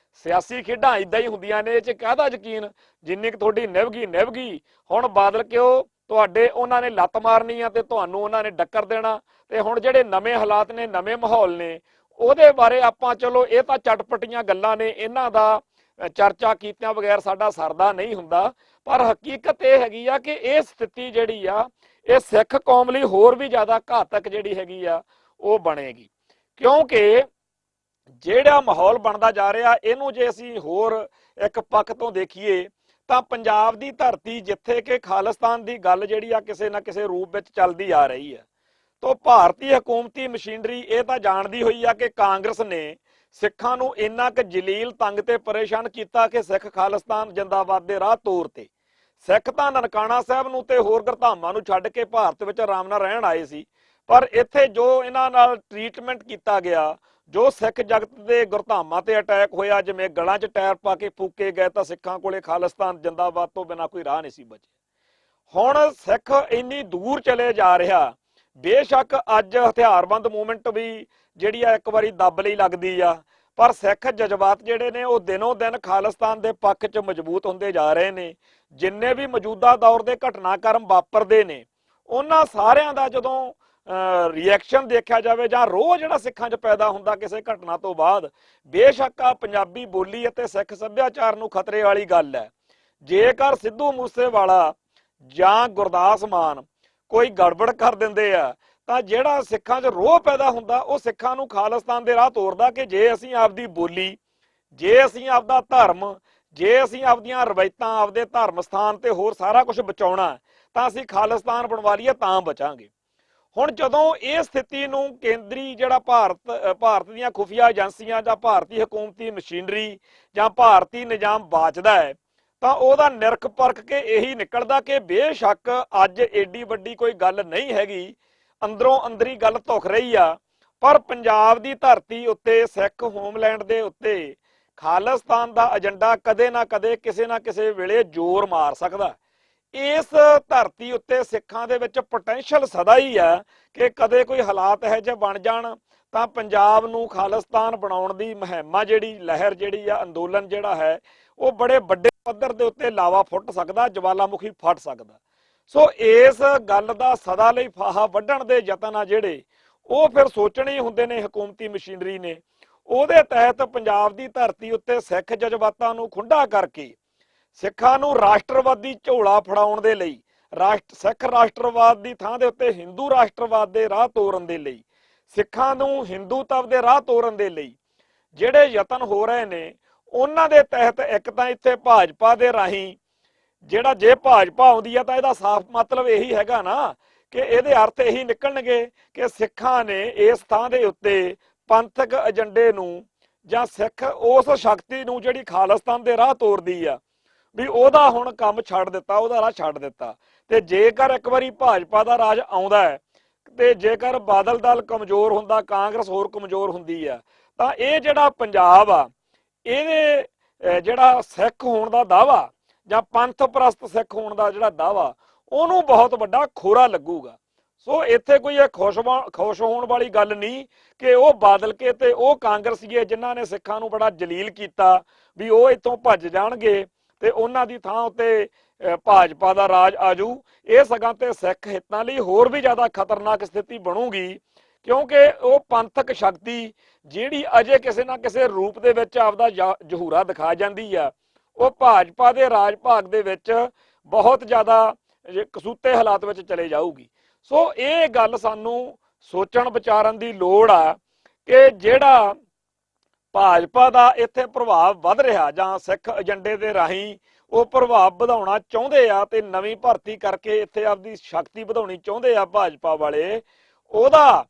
ਸਿਆਸੀ ਖੇਡਾਂ ਇਦਾਂ ਹੀ ਹੁੰਦੀਆਂ ਨੇ, ਇਹ 'ਚ ਕਾਹਦਾ ਯਕੀਨ, ਜਿੰਨੀ ਕੁ ਤੁਹਾਡੀ ਨਿਭ ਗਈ। ਹੁਣ ਬਾਦਲ ਕਿਉਂ ਤੁਹਾਡੇ ਉਹਨਾਂ ਨੇ ਲੱਤ ਮਾਰਨੀ ਆ ਤੇ ਤੁਹਾਨੂੰ ਉਹਨਾਂ ਨੇ ਡੱਕਰ ਦੇਣਾ। ਤੇ ਹੁਣ ਜਿਹੜੇ ਨਵੇਂ ਹਾਲਾਤ ਨੇ, ਨਵੇਂ ਮਾਹੌਲ ਨੇ, ਉਹਦੇ ਬਾਰੇ ਆਪਾਂ ਚਲੋ ਇਹ ਤਾਂ ਚਟਪਟੀਆਂ ਗੱਲਾਂ ਨੇ, ਇਹਨਾਂ ਦਾ ਚਰਚਾ ਕੀਤਿਆਂ ਬਗੈਰ ਸਾਡਾ ਸਰਦਾ ਨਹੀਂ ਹੁੰਦਾ, ਪਰ ਹਕੀਕਤ ਇਹ ਹੈਗੀ ਆ ਕਿ ਇਹ ਸਥਿਤੀ ਜਿਹੜੀ ਆ ਇਹ ਸਿੱਖ ਕੌਮ ਲਈ ਹੋਰ ਵੀ ਜ਼ਿਆਦਾ ਘਾਤਕ ਜਿਹੜੀ ਹੈਗੀ ਆ ਉਹ ਬਣੇਗੀ। ਕਿਉਂਕਿ ਜਿਹੜਾ ਮਾਹੌਲ ਬਣਦਾ ਜਾ ਰਿਹਾ ਇਹਨੂੰ ਜੇ ਅਸੀਂ ਹੋਰ ਇੱਕ ਪੱਖ ਤੋਂ ਦੇਖੀਏ ਤਾਂ ਪੰਜਾਬ ਦੀ ਧਰਤੀ ਜਿੱਥੇ ਕਿ ਖਾਲਿਸਤਾਨ ਦੀ ਗੱਲ ਜਿਹੜੀ ਆ ਕਿਸੇ ਨਾ ਕਿਸੇ ਰੂਪ ਵਿੱਚ ਚੱਲਦੀ ਆ ਰਹੀ ਹੈ, ਤਾਂ ਭਾਰਤੀ ਹਕੂਮਤੀ ਮਸ਼ੀਨਰੀ ਇਹ ਤਾਂ ਜਾਣਦੀ ਹੋਈ ਆ ਕਿ ਕਾਂਗਰਸ ਨੇ ਸਿੱਖਾਂ ਨੂੰ ਇੰਨਾ ਕੁ ਜਲੀਲ, ਤੰਗ ਤੇ ਪਰੇਸ਼ਾਨ ਕੀਤਾ ਕਿ ਸਿੱਖ ਖਾਲਿਸਤਾਨ ਜਿੰਦਾਬਾਦ ਦੇ ਰਾਹ ਤੋਰ ਤੇ। ਸਿੱਖ ਤਾਂ ਨਨਕਾਣਾ ਸਾਹਿਬ ਨੂੰ ਤੇ ਹੋਰ ਗੁਰਧਾਮਾਂ ਨੂੰ ਛੱਡ ਕੇ ਭਾਰਤ ਵਿੱਚ ਆਰਾਮ ਨਾਲ ਰਹਿਣ ਆਏ ਸੀ, ਪਰ ਇੱਥੇ ਜੋ ਇਹਨਾਂ ਨਾਲ ਟ੍ਰੀਟਮੈਂਟ ਕੀਤਾ ਗਿਆ, ਜੋ ਸਿੱਖ ਜਗਤ ਦੇ ਗੁਰਧਾਮਾਂ ਤੇ ਅਟੈਕ ਹੋਇਆ, ਜਿਵੇਂ ਗਲਾਂ 'ਚ ਟਾਇਰ ਪਾ ਕੇ ਫੂਕੇ ਗਏ, ਤਾਂ ਸਿੱਖਾਂ ਕੋਲੇ ਖਾਲਿਸਤਾਨ ਜਿੰਦਾਬਾਦ ਤੋਂ ਬਿਨਾਂ ਕੋਈ ਰਾਹ ਨਹੀਂ ਸੀ ਬਚਿਆ। ਹੁਣ ਸਿੱਖ ਇੰਨੀ ਦੂਰ ਚਲੇ ਜਾ ਰਿਹਾ। ਬੇਸ਼ੱਕ ਅੱਜ ਹਥਿਆਰਬੰਦ ਮੂਵਮੈਂਟ ਵੀ ਜਿਹੜੀ ਆ ਇੱਕ ਵਾਰੀ ਦੱਬ ਲਈ ਲੱਗਦੀ ਆ, ਪਰ ਸਿੱਖ ਜਜ਼ਬਾਤ ਜਿਹੜੇ ਨੇ ਉਹ ਦਿਨੋਂ ਦਿਨ ਖਾਲਿਸਤਾਨ ਦੇ ਪੱਖ 'ਚ ਮਜ਼ਬੂਤ ਹੁੰਦੇ ਜਾ ਰਹੇ ਨੇ। ਜਿੰਨੇ ਵੀ ਮੌਜੂਦਾ ਦੌਰ ਦੇ ਘਟਨਾਕ੍ਰਮ ਵਾਪਰਦੇ ਨੇ ਉਹਨਾਂ ਸਾਰਿਆਂ ਦਾ ਜਦੋਂ ਰਿਐਕਸ਼ਨ ਦੇਖਿਆ ਜਾਵੇ ਜਾਂ ਰੋਹ ਜਿਹੜਾ ਸਿੱਖਾਂ 'ਚ ਪੈਦਾ ਹੁੰਦਾ ਕਿਸੇ ਘਟਨਾ ਤੋਂ ਬਾਅਦ, ਬੇਸ਼ੱਕ ਆ ਪੰਜਾਬੀ ਬੋਲੀ ਅਤੇ ਸਿੱਖ ਸੱਭਿਆਚਾਰ ਨੂੰ ਖਤਰੇ ਵਾਲੀ ਗੱਲ ਹੈ। ਜੇਕਰ ਸਿੱਧੂ ਮੂਸੇਵਾਲਾ ਜਾਂ ਗੁਰਦਾਸ ਮਾਨ ਕੋਈ ਗੜਬੜ ਕਰ ਦਿੰਦੇ ਆ ਤਾਂ ਜਿਹੜਾ ਸਿੱਖਾਂ 'ਚ ਰੋਹ ਪੈਦਾ ਹੁੰਦਾ ਉਹ ਸਿੱਖਾਂ ਨੂੰ ਖਾਲਿਸਤਾਨ ਦੇ ਰਾਹ ਤੋਰਦਾ ਕਿ ਜੇ ਅਸੀਂ ਆਪਦੀ ਬੋਲੀ, ਜੇ ਅਸੀਂ ਆਪਦਾ ਧਰਮ, ਜੇ ਅਸੀਂ ਆਪਦੀਆਂ ਰਵਾਇਤਾਂ, ਆਪਦੇ ਧਰਮ ਸਥਾਨ ਤੇ ਹੋਰ ਸਾਰਾ ਕੁਝ ਬਚਾਉਣਾ ਤਾਂ ਅਸੀਂ ਖਾਲਿਸਤਾਨ ਬਣਵਾ ਲਈਏ ਤਾਂ ਬਚਾਂਗੇ। ਹੁਣ ਜਦੋਂ ਇਹ ਸਥਿਤੀ ਨੂੰ ਕੇਂਦਰੀ ਜਿਹੜਾ ਭਾਰਤ ਦੀਆਂ ਖੁਫੀਆ ਏਜੰਸੀਆਂ ਜਾਂ ਭਾਰਤੀ ਹਕੂਮਤੀ ਮਸ਼ੀਨਰੀ ਜਾਂ ਭਾਰਤੀ ਨਿਜ਼ਾਮ ਬਾਚਦਾ ਹੈ ਤਾਂ ਉਹਦਾ ਨਿਰਖ ਪਰਖ ਕੇ ਇਹੀ ਨਿਕਲਦਾ ਕਿ ਬੇਸ਼ੱਕ ਅੱਜ ਏਡੀ ਵੱਡੀ ਕੋਈ ਗੱਲ ਨਹੀਂ ਹੈਗੀ, ਅੰਦਰੋਂ ਅੰਦਰੀ ਗੱਲ ਧੁਖ ਰਹੀ ਆ, ਪਰ ਪੰਜਾਬ ਦੀ ਧਰਤੀ ਉੱਤੇ, ਸਿੱਖ ਹੋਮਲੈਂਡ ਦੇ ਉੱਤੇ ਖਾਲਿਸਤਾਨ ਦਾ ਏਜੰਡਾ ਕਦੇ ਨਾ ਕਦੇ ਕਿਸੇ ਨਾ ਕਿਸੇ ਵੇਲੇ ਜ਼ੋਰ ਮਾਰ ਸਕਦਾ। ਇਸ ਧਰਤੀ ਉੱਤੇ ਸਿੱਖਾਂ ਦੇ ਵਿੱਚ ਪੋਟੈਂਸ਼ੀਅਲ ਸਦਾ ਹੀ ਆ ਕਿ ਕਦੇ ਕੋਈ ਹਾਲਾਤ ਇਹੋ ਜਿਹੇ ਬਣ ਜਾਣ ਤਾਂ ਪੰਜਾਬ ਨੂੰ ਖਾਲਿਸਤਾਨ ਬਣਾਉਣ ਦੀ ਮੁਹਿੰਮ ਜਿਹੜੀ ਲਹਿਰ ਜਿਹੜੀ ਆ, ਅੰਦੋਲਨ ਜਿਹੜਾ ਹੈ, ਉਹ ਬੜੇ ਵੱਡੇ ਪੱਧਰ ਦੇ ਉੱਤੇ ਲਾਵਾ ਫੁੱਟ ਸਕਦਾ, ਜਵਾਲਾਮੁਖੀ ਫਟ ਸਕਦਾ। ਸੋ ਇਸ ਗੱਲ ਦਾ ਸਦਾ ਲਈ ਫਾਹਾ ਵੱਢਣ ਦੇ ਯਤਨ ਆ ਜਿਹੜੇ ਉਹ ਫਿਰ ਸੋਚਣੇ ਹੀ ਹੁੰਦੇ ਨੇ ਹਕੂਮਤੀ ਮਸ਼ੀਨਰੀ ਨੇ। ਉਹਦੇ ਤਹਿਤ ਪੰਜਾਬ ਦੀ ਧਰਤੀ ਉੱਤੇ ਸਿੱਖ ਜਜ਼ਬਾਤਾਂ ਨੂੰ ਖੁੰਡਾ ਕਰਕੇ ਸਿੱਖਾਂ ਨੂੰ ਰਾਸ਼ਟਰਵਾਦੀ ਝੋਲਾ ਫੜਾਉਣ ਦੇ ਲਈ, ਸਿੱਖ ਰਾਸ਼ਟਰਵਾਦ ਦੀ ਥਾਂ ਦੇ ਉੱਤੇ ਹਿੰਦੂ ਰਾਸ਼ਟਰਵਾਦ ਦੇ ਰਾਹ ਤੋਰਨ ਦੇ ਲਈ, ਸਿੱਖਾਂ ਨੂੰ ਹਿੰਦੂਤਵ ਦੇ ਰਾਹ ਤੋਰਨ ਦੇ ਲਈ ਜਿਹੜੇ ਯਤਨ ਹੋ ਰਹੇ ਨੇ ਉਹਨਾਂ ਦੇ ਤਹਿਤ ਇੱਕ ਤਾਂ ਇੱਥੇ ਭਾਜਪਾ ਦੇ ਰਾਹੀਂ ਜਿਹੜਾ, ਜੇ ਭਾਜਪਾ ਆਉਂਦੀ ਆ ਤਾਂ ਇਹਦਾ ਸਾਫ਼ ਮਤਲਬ ਇਹੀ ਹੈਗਾ ਨਾ ਕਿ ਇਹਦੇ ਅਰਥ ਇਹੀ ਨਿਕਲਣਗੇ ਕਿ ਸਿੱਖਾਂ ਨੇ ਇਸ ਥਾਂ ਦੇ ਉੱਤੇ ਪੰਥਕ ਏਜੰਡੇ ਨੂੰ ਜਾਂ ਸਿੱਖ ਉਸ ਸ਼ਕਤੀ ਨੂੰ ਜਿਹੜੀ ਖਾਲਿਸਤਾਨ ਦੇ ਰਾਹ ਤੋਰਦੀ ਆ ਵੀ ਉਹਦਾ ਹੁਣ ਕੰਮ ਛੱਡ ਦਿੱਤਾ, ਉਹਦਾ ਰਾਹ ਛੱਡ ਦਿੱਤਾ। ਤੇ ਜੇਕਰ ਇੱਕ ਵਾਰੀ ਭਾਜਪਾ ਦਾ ਰਾਜ ਆਉਂਦਾ ਹੈ ਤੇ ਜੇਕਰ ਬਾਦਲ ਦਲ ਕਮਜ਼ੋਰ ਹੁੰਦਾ, ਕਾਂਗਰਸ ਹੋਰ ਕਮਜ਼ੋਰ ਹੁੰਦੀ ਆ, ਤਾਂ ਇਹ ਜਿਹੜਾ ਪੰਜਾਬ ਆ ਇਹਦੇ ਜਿਹੜਾ ਸਿੱਖ ਹੋਣ ਦਾ ਦਾਵਾ ਜਾਂ ਪੰਥ ਪ੍ਰਸਤ ਸਿੱਖ ਹੋਣ ਦਾ ਜਿਹੜਾ ਦਾਵਾ ਉਹਨੂੰ ਬਹੁਤ ਵੱਡਾ ਖੋਰਾ ਲੱਗੂਗਾ। ਸੋ ਇੱਥੇ ਕੋਈ ਇਹ ਖੁਸ਼ ਹੋਣ ਵਾਲੀ ਗੱਲ ਨਹੀਂ ਕਿ ਉਹ ਬਾਦਲ ਕੇ ਤੇ ਉਹ ਕਾਂਗਰਸੀਏ ਜਿਨ੍ਹਾਂ ਨੇ ਸਿੱਖਾਂ ਨੂੰ ਬੜਾ ਜਲੀਲ ਕੀਤਾ ਵੀ ਉਹ ਇੱਥੋਂ ਭੱਜ ਜਾਣਗੇ ਤੇ ਉਹਨਾਂ ਦੀ ਥਾਂ ਉੱਤੇ ਭਾਜਪਾ ਦਾ ਰਾਜ ਆਜੂ। ਇਹ ਸਗਾਂ ਤੇ ਸਿੱਖ ਹਿੱਤਾਂ ਲਈ ਹੋਰ ਵੀ ਜ਼ਿਆਦਾ ਖਤਰਨਾਕ ਸਥਿਤੀ ਬਣੂਗੀ, ਕਿਉਂਕਿ ਉਹ ਪੰਥਕ ਸ਼ਕਤੀ ਜਿਹੜੀ ਅਜੇ ਕਿਸੇ ਨਾ ਕਿਸੇ ਰੂਪ ਦੇ ਵਿੱਚ ਆਪਦਾ ਜ਼ਹੂਰਾ ਦਿਖਾ ਜਾਂਦੀ ਆ, ਉਹ ਭਾਜਪਾ ਦੇ ਰਾਜ ਭਾਗ ਦੇ ਵਿੱਚ ਬਹੁਤ ਜ਼ਿਆਦਾ ਕਸੂਤੇ ਹਾਲਾਤ ਵਿੱਚ ਚਲੇ ਜਾਊਗੀ। ਸੋ ਇਹ ਗੱਲ ਸਾਨੂੰ ਸੋਚਣ ਵਿਚਾਰਨ ਦੀ ਲੋੜ ਆ ਕਿ ਜਿਹੜਾ ਭਾਜਪਾ ਦਾ ਇੱਥੇ ਪ੍ਰਭਾਵ ਵੱਧ ਰਿਹਾ ਜਾਂ ਸਿੱਖ ਏਜੰਡੇ ਦੇ ਰਾਹੀਂ ਉਹ ਪ੍ਰਭਾਵ ਵਧਾਉਣਾ ਚਾਹੁੰਦੇ ਆ ਤੇ ਨਵੀਂ ਭਰਤੀ ਕਰਕੇ ਇੱਥੇ ਆਪਦੀ ਸ਼ਕਤੀ ਵਧਾਉਣੀ ਚਾਹੁੰਦੇ ਆ ਭਾਜਪਾ ਵਾਲੇ, ਉਹਦਾ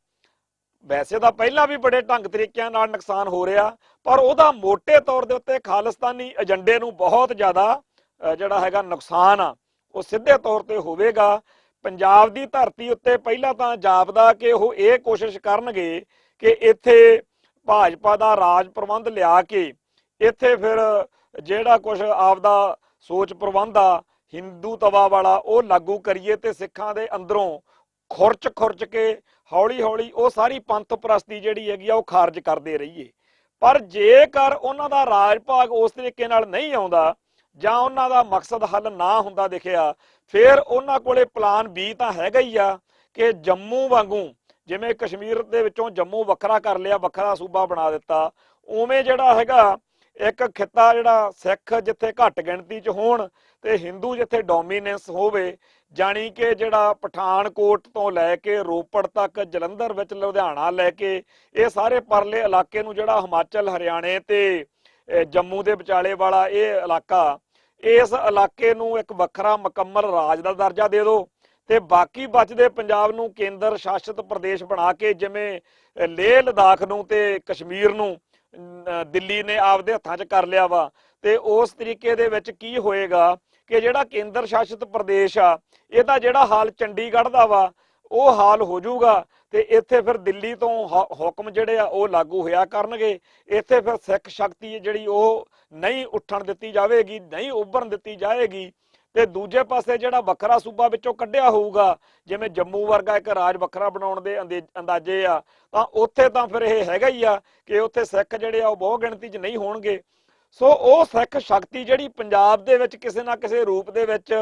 ਵੈਸੇ ਤਾਂ ਪਹਿਲਾਂ ਵੀ ਬੜੇ ਢੰਗ ਤਰੀਕਿਆਂ ਨਾਲ ਨੁਕਸਾਨ ਹੋ ਰਿਹਾ, ਪਰ ਉਹਦਾ ਮੋٹے ਤੌਰ ਦੇ ਉੱਤੇ ਖਾਲਿਸਤਾਨੀ ਏਜੰਡੇ ਨੂੰ ਬਹੁਤ ਜ਼ਿਆਦਾ ਜਿਹੜਾ ਹੈਗਾ ਨੁਕਸਾਨ ਆ ਉਹ ਸਿੱਧੇ ਤੌਰ ਤੇ ਹੋਵੇਗਾ। ਪੰਜਾਬ ਦੀ ਧਰਤੀ ਉੱਤੇ ਪਹਿਲਾਂ ਤਾਂ ਜਾਪਦਾ ਕਿ ਉਹ ਇਹ ਕੋਸ਼ਿਸ਼ ਕਰਨਗੇ ਕਿ ਇੱਥੇ ਭਾਜਪਾ ਦਾ ਰਾਜ ਪ੍ਰਬੰਧ ਲਿਆ ਕੇ ਇੱਥੇ ਫਿਰ ਜਿਹੜਾ ਕੁਝ ਆਪਦਾ ਸੋਚ ਪ੍ਰਬੰਧ ਆ ਹਿੰਦੂਤਵਾ ਵਾਲਾ ਉਹ ਲਾਗੂ ਕਰੀਏ ਤੇ ਸਿੱਖਾਂ ਦੇ ਅੰਦਰੋਂ ਖੁਰਚ ਕੇ ਹੌਲੀ ਹੌਲੀ ਉਹ ਸਾਰੀ ਪੰਥ ਪ੍ਰਸਤੀ ਜਿਹੜੀ ਹੈਗੀ ਆ ਉਹ ਖਾਰਜ ਕਰਦੇ ਰਹੀਏ। ਪਰ ਜੇਕਰ ਉਹਨਾਂ ਦਾ ਰਾਜ ਭਾਗ ਉਸ ਤਰੀਕੇ ਨਾਲ ਨਹੀਂ ਆਉਂਦਾ ਜਾਂ ਉਹਨਾਂ ਦਾ ਮਕਸਦ ਹੱਲ ਨਾ ਹੁੰਦਾ ਦਿਖਿਆ, ਫਿਰ ਉਹਨਾਂ ਕੋਲੇ ਪਲਾਨ B ਤਾਂ ਹੈਗਾ ਹੀ ਆ ਕਿ ਜੰਮੂ ਵਾਂਗੂ ਜਿਵੇਂ ਕਸ਼ਮੀਰ ਦੇ ਵਿੱਚੋਂ ਜੰਮੂ ਵੱਖਰਾ ਕਰ ਲਿਆ, ਵੱਖਰਾ ਸੂਬਾ ਬਣਾ ਦਿੱਤਾ, ਉਵੇਂ ਜਿਹੜਾ ਹੈਗਾ ਇੱਕ ਖਿੱਤਾ ਜਿਹੜਾ ਸਿੱਖ ਜਿੱਥੇ ਘੱਟ ਗਿਣਤੀ 'ਚ ਹੋਣ ਤੇ ਹਿੰਦੂ ਜਿੱਥੇ ਡੋਮੀਨੈਂਸ ਹੋਵੇ, ਜਾਣੀ ਕਿ ਜਿਹੜਾ ਪਠਾਨਕੋਟ ਤੋਂ ਲੈ ਕੇ ਰੋਪੜ ਤੱਕ, ਜਲੰਧਰ ਵਿੱਚ ਲੁਧਿਆਣਾ ਲੈ ਕੇ ਇਹ ਸਾਰੇ ਪਰਲੇ ਇਲਾਕੇ ਨੂੰ ਜਿਹੜਾ ਹਿਮਾਚਲ, ਹਰਿਆਣੇ ਤੇ ਜੰਮੂ ਦੇ ਵਿਚਾਲੇ ਵਾਲਾ ਇਹ ਇਲਾਕਾ, ਇਸ ਇਲਾਕੇ ਨੂੰ ਇੱਕ ਵੱਖਰਾ ਮੁਕੰਮਲ ਰਾਜ ਦਾ ਦਰਜਾ ਦੇ ਦਿਓ ਤੇ ਬਾਕੀ ਬਚਦੇ ਪੰਜਾਬ ਨੂੰ ਕੇਂਦਰ ਸ਼ਾਸਿਤ ਪ੍ਰਦੇਸ਼ ਬਣਾ ਕੇ ਜਿਵੇਂ ਲੇਹ ਲਦਾਖ ਨੂੰ ਤੇ ਕਸ਼ਮੀਰ ਨੂੰ ਦਿੱਲੀ ਨੇ ਆਪਦੇ ਹੱਥਾਂ 'ਚ ਕਰ ਲਿਆ ਵਾ, ਤੇ ਉਸ ਤਰੀਕੇ ਦੇ ਵਿੱਚ ਕੀ ਹੋਏਗਾ ਕਿ ਜਿਹੜਾ ਕੇਂਦਰ ਸ਼ਾਸਿਤ ਪ੍ਰਦੇਸ਼ ਆ ਇਹਦਾ ਜਿਹੜਾ ਹਾਲ ਚੰਡੀਗੜ੍ਹ ਦਾ ਵਾ ਉਹ ਹਾਲ ਹੋ ਜਾਊਗਾ ਤੇ ਇੱਥੇ ਫਿਰ ਦਿੱਲੀ ਤੋਂ ਹੁਕਮ ਜਿਹੜੇ ਆ ਉਹ ਲਾਗੂ ਹੋਇਆ ਕਰਨਗੇ। ਇੱਥੇ ਫਿਰ ਸਿੱਖ ਸ਼ਕਤੀ ਜਿਹੜੀ ਉਹ ਨਹੀਂ ਉੱਠਣ ਦਿੱਤੀ ਜਾਵੇਗੀ, ਨਹੀਂ ਉੱਭਰਨ ਦਿੱਤੀ ਜਾਏਗੀ। ਤੇ ਦੂਜੇ ਪਾਸੇ ਜਿਹੜਾ ਵੱਖਰਾ ਸੂਬਾ ਵਿੱਚੋਂ ਕੱਢਿਆ ਹੋਊਗਾ ਜਿਵੇਂ ਜੰਮੂ ਵਰਗਾ ਇੱਕ ਰਾਜ ਵੱਖਰਾ ਬਣਾਉਣ ਦੇ ਅੰਦਾਜ਼ੇ ਆ, ਤਾਂ ਉੱਥੇ ਤਾਂ ਫਿਰ ਇਹ ਹੈਗਾ ਹੀ ਆ ਕਿ ਉੱਥੇ ਸਿੱਖ ਜਿਹੜੇ ਆ ਉਹ ਬਹੁ ਗਿਣਤੀ 'ਚ ਨਹੀਂ ਹੋਣਗੇ। ਸੋ ਉਹ ਸਿੱਖ ਸ਼ਕਤੀ ਜਿਹੜੀ ਪੰਜਾਬ ਦੇ ਵਿੱਚ ਕਿਸੇ ਨਾ ਕਿਸੇ ਰੂਪ ਦੇ ਵਿੱਚ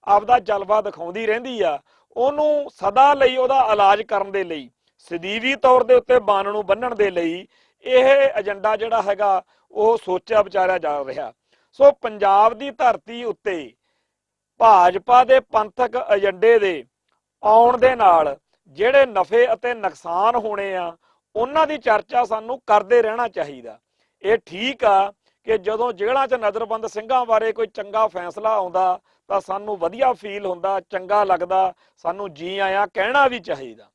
ਆਪਦਾ ਜਲਵਾ ਦਿਖਾਉਂਦੀ ਰਹਿੰਦੀ ਆ, ਉਹਨੂੰ ਸਦਾ ਲਈ ਉਹਦਾ ਇਲਾਜ ਕਰਨ ਦੇ ਲਈ, ਸਦੀਵੀ ਤੌਰ ਦੇ ਉੱਤੇ ਬਾਣ ਨੂੰ ਬੰਨਣ ਦੇ ਲਈ ਇਹ ਏਜੰਡਾ ਜਿਹੜਾ ਹੈਗਾ ਉਹ ਸੋਚਿਆ ਵਿਚਾਰਿਆ ਜਾ ਰਿਹਾ। ਸੋ ਪੰਜਾਬ ਦੀ ਧਰਤੀ ਉੱਤੇ ਭਾਜਪਾ ਦੇ ਪੰਥਕ ਏਜੰਡੇ ਦੇ ਆਉਣ ਦੇ ਨਾਲ ਜਿਹੜੇ ਨਫੇ ਅਤੇ ਨੁਕਸਾਨ ਹੋਣੇ ਆ ਉਹਨਾਂ ਦੀ ਚਰਚਾ ਸਾਨੂੰ ਕਰਦੇ ਰਹਿਣਾ ਚਾਹੀਦਾ। ਇਹ ਠੀਕ ਆ ਕਿ ਜਦੋਂ ਜੇਲ੍ਹਾਂ 'ਚ ਨਜ਼ਰਬੰਦ ਸਿੰਘਾਂ ਬਾਰੇ ਕੋਈ ਚੰਗਾ ਫੈਸਲਾ ਆਉਂਦਾ ਤਾਂ ਸਾਨੂੰ ਵਧੀਆ ਫੀਲ ਹੁੰਦਾ, ਚੰਗਾ ਲੱਗਦਾ, ਸਾਨੂੰ ਜੀ ਆਇਆਂ ਕਹਿਣਾ ਵੀ ਚਾਹੀਦਾ।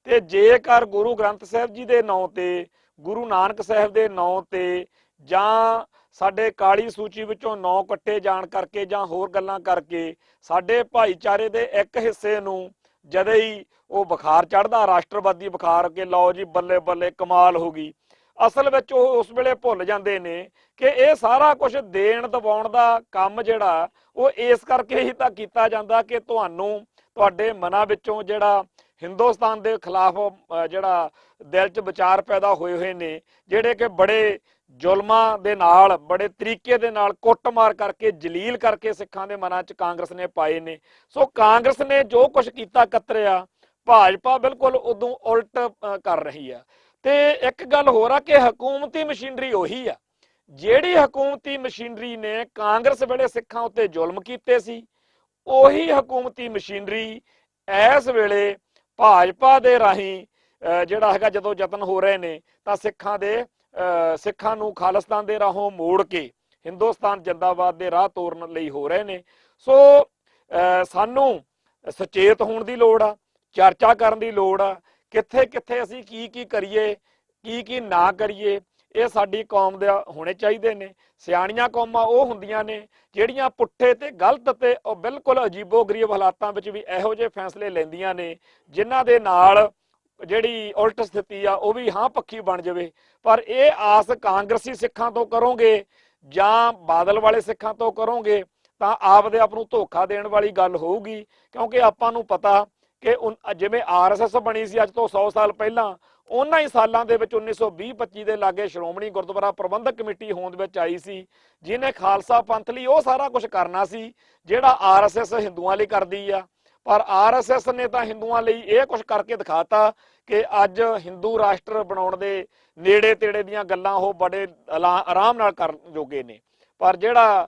ਤੇ ਜੇਕਰ ਗੁਰੂ ਗ੍ਰੰਥ ਸਾਹਿਬ ਜੀ ਦੇ ਨਾਂ ਤੇ, ਗੁਰੂ ਨਾਨਕ ਸਾਹਿਬ ਦੇ ਨਾਂ ਤੇ ਜਾਂ ਸਾਡੇ ਕਾਲੀ ਸੂਚੀ ਵਿੱਚੋਂ ਨਾਂ ਕੱਟੇ ਜਾਣ ਕਰਕੇ ਜਾਂ ਹੋਰ ਗੱਲਾਂ ਕਰਕੇ ਸਾਡੇ ਭਾਈਚਾਰੇ ਦੇ ਇੱਕ ਹਿੱਸੇ ਨੂੰ ਜਦੇ ਹੀ ਉਹ ਬੁਖਾਰ ਚੜ੍ਹਦਾ, ਰਾਸ਼ਟਰਵਾਦੀ ਬੁਖਾਰ, ਕੇ ਲਓ ਜੀ ਬੱਲੇ ਬੱਲੇ ਕਮਾਲ ਹੋ ਗਈ, ਅਸਲ ਵਿੱਚ ਉਹ ਉਸ ਵੇਲੇ ਭੁੱਲ ਜਾਂਦੇ ਨੇ ਕਿ ਇਹ ਸਾਰਾ ਕੁਝ ਦੇਣ ਦਵਾਉਣ ਦਾ ਕੰਮ ਜਿਹੜਾ ਉਹ ਇਸ ਕਰਕੇ ਹੀ ਤਾਂ ਕੀਤਾ ਜਾਂਦਾ ਕਿ ਤੁਹਾਨੂੰ ਤੁਹਾਡੇ ਮਨਾਂ ਵਿੱਚੋਂ ਜਿਹੜਾ ਹਿੰਦੁਸਤਾਨ ਦੇ ਖਿਲਾਫ ਜਿਹੜਾ ਦਿਲ 'ਚ ਵਿਚਾਰ ਪੈਦਾ ਹੋਏ ਨੇ, ਜਿਹੜੇ ਕਿ ਬੜੇ ਜ਼ੁਲਮਾਂ ਦੇ ਨਾਲ, ਬੜੇ ਤਰੀਕੇ ਦੇ ਨਾਲ ਕੁੱਟਮਾਰ ਕਰਕੇ, ਜਲੀਲ ਕਰਕੇ ਸਿੱਖਾਂ ਦੇ ਮਨਾਂ 'ਚ ਕਾਂਗਰਸ ਨੇ ਪਾਏ ਨੇ। ਸੋ ਕਾਂਗਰਸ ਨੇ ਜੋ ਕੁਝ ਕੀਤਾ ਕਤਰਿਆ, ਭਾਜਪਾ ਬਿਲਕੁਲ ਉਦੋਂ ਉਲਟ ਕਰ ਰਹੀ ਆ। ਤੇ ਇੱਕ ਗੱਲ ਹੋਰ ਆ ਕਿ ਹਕੂਮਤੀ ਮਸ਼ੀਨਰੀ ਉਹੀ ਆ ਜਿਹੜੀ ਹਕੂਮਤੀ ਮਸ਼ੀਨਰੀ ਨੇ ਕਾਂਗਰਸ ਵੇਲੇ ਸਿੱਖਾਂ ਉੱਤੇ ਜ਼ੁਲਮ ਕੀਤੇ ਸੀ, ਉਹੀ ਹਕੂਮਤੀ ਮਸ਼ੀਨਰੀ ਇਸ ਵੇਲੇ ਭਾਜਪਾ ਦੇ ਰਾਹੀਂ ਜਿਹੜਾ ਹੈਗਾ ਜਦੋਂ ਯਤਨ ਹੋ ਰਹੇ ਨੇ ਤਾਂ ਸਿੱਖਾਂ ਨੂੰ ਖਾਲਿਸਤਾਨ ਦੇ ਰਾਹੋਂ ਮੋੜ ਕੇ ਹਿੰਦੁਸਤਾਨ ਜਿੰਦਾਬਾਦ ਦੇ ਰਾਹ ਤੋਰਨ ਲਈ ਹੋ ਰਹੇ ਨੇ। ਸੋ ਸਾਨੂੰ ਸੁਚੇਤ ਹੋਣ ਦੀ ਲੋੜ ਆ। ਚਰਚਾ ਕਰਨ ਦੀ ਲੋੜ ਆ। ਕਿੱਥੇ ਕਿੱਥੇ ਅਸੀਂ ਕੀ ਕੀ ਕਰੀਏ, ਕੀ ਕੀ ਨਾ ਕਰੀਏ, ਇਹ ਸਾਡੀ ਕੌਮ ਦੇ ਹੋਣੇ ਚਾਹੀਦੇ ਨੇ। ਸਿਆਣੀਆਂ ਕੌਮਾਂ ਉਹ ਹੁੰਦੀਆਂ ਨੇ ਜਿਹੜੀਆਂ ਪੁੱਠੇ ਤੇ ਗਲਤ ਤੇ ਉਹ ਬਿਲਕੁਲ ਅਜੀਬੋ-ਗਰੀਬ ਹਾਲਾਤਾਂ ਵਿੱਚ ਵੀ ਇਹੋ ਜਿਹੇ ਫੈਸਲੇ ਲੈਂਦੀਆਂ ਨੇ ਜਿਨ੍ਹਾਂ ਦੇ ਨਾਲ ਜਿਹੜੀ ਉਲਟ ਸਥਿਤੀ ਆ ਉਹ ਵੀ ਹਾਂ ਪੱਖੀ ਬਣ ਜਾਵੇ। ਪਰ ਇਹ ਆਸ ਕਾਂਗਰਸੀ ਸਿੱਖਾਂ ਤੋਂ ਕਰੋਗੇ ਜਾਂ ਬਾਦਲ ਵਾਲੇ ਸਿੱਖਾਂ ਤੋਂ ਕਰੋਗੇ ਤਾਂ ਆਪਦੇ ਆਪ ਨੂੰ ਧੋਖਾ ਦੇਣ ਵਾਲੀ ਗੱਲ ਹੋਊਗੀ। ਕਿਉਂਕਿ ਆਪਾਂ ਨੂੰ ਪਤਾ ਕਿ ਜਿਵੇਂ ਆਰਐਸਐਸ ਬਣੀ ਸੀ ਅੱਜ ਤੋਂ 100 ਸਾਲ ਪਹਿਲਾਂ, ਉਹਨਾਂ ਹੀ ਸਾਲਾਂ ਦੇ ਵਿੱਚ 1920-25 ਦੇ ਲਾਗੇ ਸ਼੍ਰੋਮਣੀ ਗੁਰਦੁਆਰਾ ਪ੍ਰਬੰਧਕ ਕਮੇਟੀ ਹੋਂਦ ਵਿੱਚ ਆਈ ਸੀ, ਜਿਹਨੇ ਖਾਲਸਾ ਪੰਥ ਲਈ ਉਹ ਸਾਰਾ ਕੁਝ ਕਰਨਾ ਸੀ ਜਿਹੜਾ ਆਰਐਸਐਸ ਹਿੰਦੂਆਂ ਲਈ ਕਰਦੀ ਆ। ਪਰ ਆਰਐਸਐਸ ਨੇ ਤਾਂ ਹਿੰਦੂਆਂ ਲਈ ਇਹ ਕੁਝ ਕਰਕੇ ਦਿਖਾਤਾ ਕਿ ਅੱਜ ਹਿੰਦੂ ਰਾਸ਼ਟਰ ਬਣਾਉਣ ਦੇ ਨੇੜੇ ਤੇੜੇ ਦੀਆਂ ਗੱਲਾਂ ਉਹ ਬੜੇ ਆਰਾਮ ਨਾਲ ਕਰਨ ਜੋਗੇ ਨੇ। ਪਰ ਜਿਹੜਾ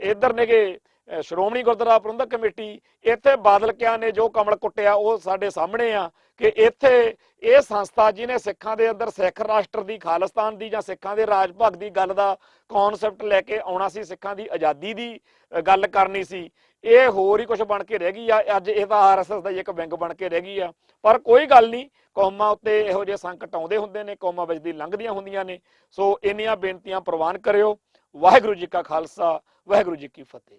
ਇੱਧਰ ਨੇਗੇ ਸ਼੍ਰੋਮਣੀ ਗੁਰਦੁਆਰਾ ਪ੍ਰਬੰਧਕ ਕਮੇਟੀ, ਇੱਥੇ ਬਾਦਲ ਕਿਆਂ ਨੇ ਜੋ ਕਮਲ ਕੁੱਟਿਆ ਉਹ ਸਾਡੇ ਸਾਹਮਣੇ ਆ ਕਿ ਇੱਥੇ ਇਹ ਸੰਸਥਾ ਜਿਹਨੇ ਸਿੱਖਾਂ ਦੇ ਅੰਦਰ ਸਿੱਖ ਰਾਸ਼ਟਰ ਦੀ, ਖਾਲਿਸਤਾਨ ਦੀ ਜਾਂ ਸਿੱਖਾਂ ਦੇ ਰਾਜ ਭਾਗ ਦੀ ਗੱਲ ਦਾ ਕਨਸੈਪਟ ਲੈ ਕੇ ਆਉਣਾ ਸੀ, ਸਿੱਖਾਂ ਦੀ ਆਜ਼ਾਦੀ ਦੀ ਗੱਲ ਕਰਨੀ ਸੀ, ਇਹ ਹੋਰ ਹੀ ਕੁਝ ਬਣ ਕੇ ਰਹਿ ਗਈ ਆ। ਅੱਜ ਇਹ ਤਾਂ ਆਰਐਸਐਸ ਦਾ ਇੱਕ ਵਿੰਗ ਬਣ ਕੇ ਰਹਿ ਗਈ ਆ। ਪਰ ਕੋਈ ਗੱਲ ਨਹੀਂ, ਕੌਮਾਂ ਉੱਤੇ ਇਹੋ ਜਿਹੇ ਸੰਕਟ ਆਉਂਦੇ ਹੁੰਦੇ ਨੇ, ਕੌਮਾਂ ਵਿੱਚ ਦੀ ਲੰਘਦੀਆਂ ਹੁੰਦੀਆਂ ਨੇ। ਸੋ ਇੰਨੀਆਂ ਬੇਨਤੀਆਂ ਪ੍ਰਵਾਨ ਕਰਿਓ। ਵਾਹਿਗੁਰੂ ਜੀ ਕਾ ਖਾਲਸਾ, ਵਾਹਿਗੁਰੂ ਜੀ ਕੀ ਫਤਿਹ।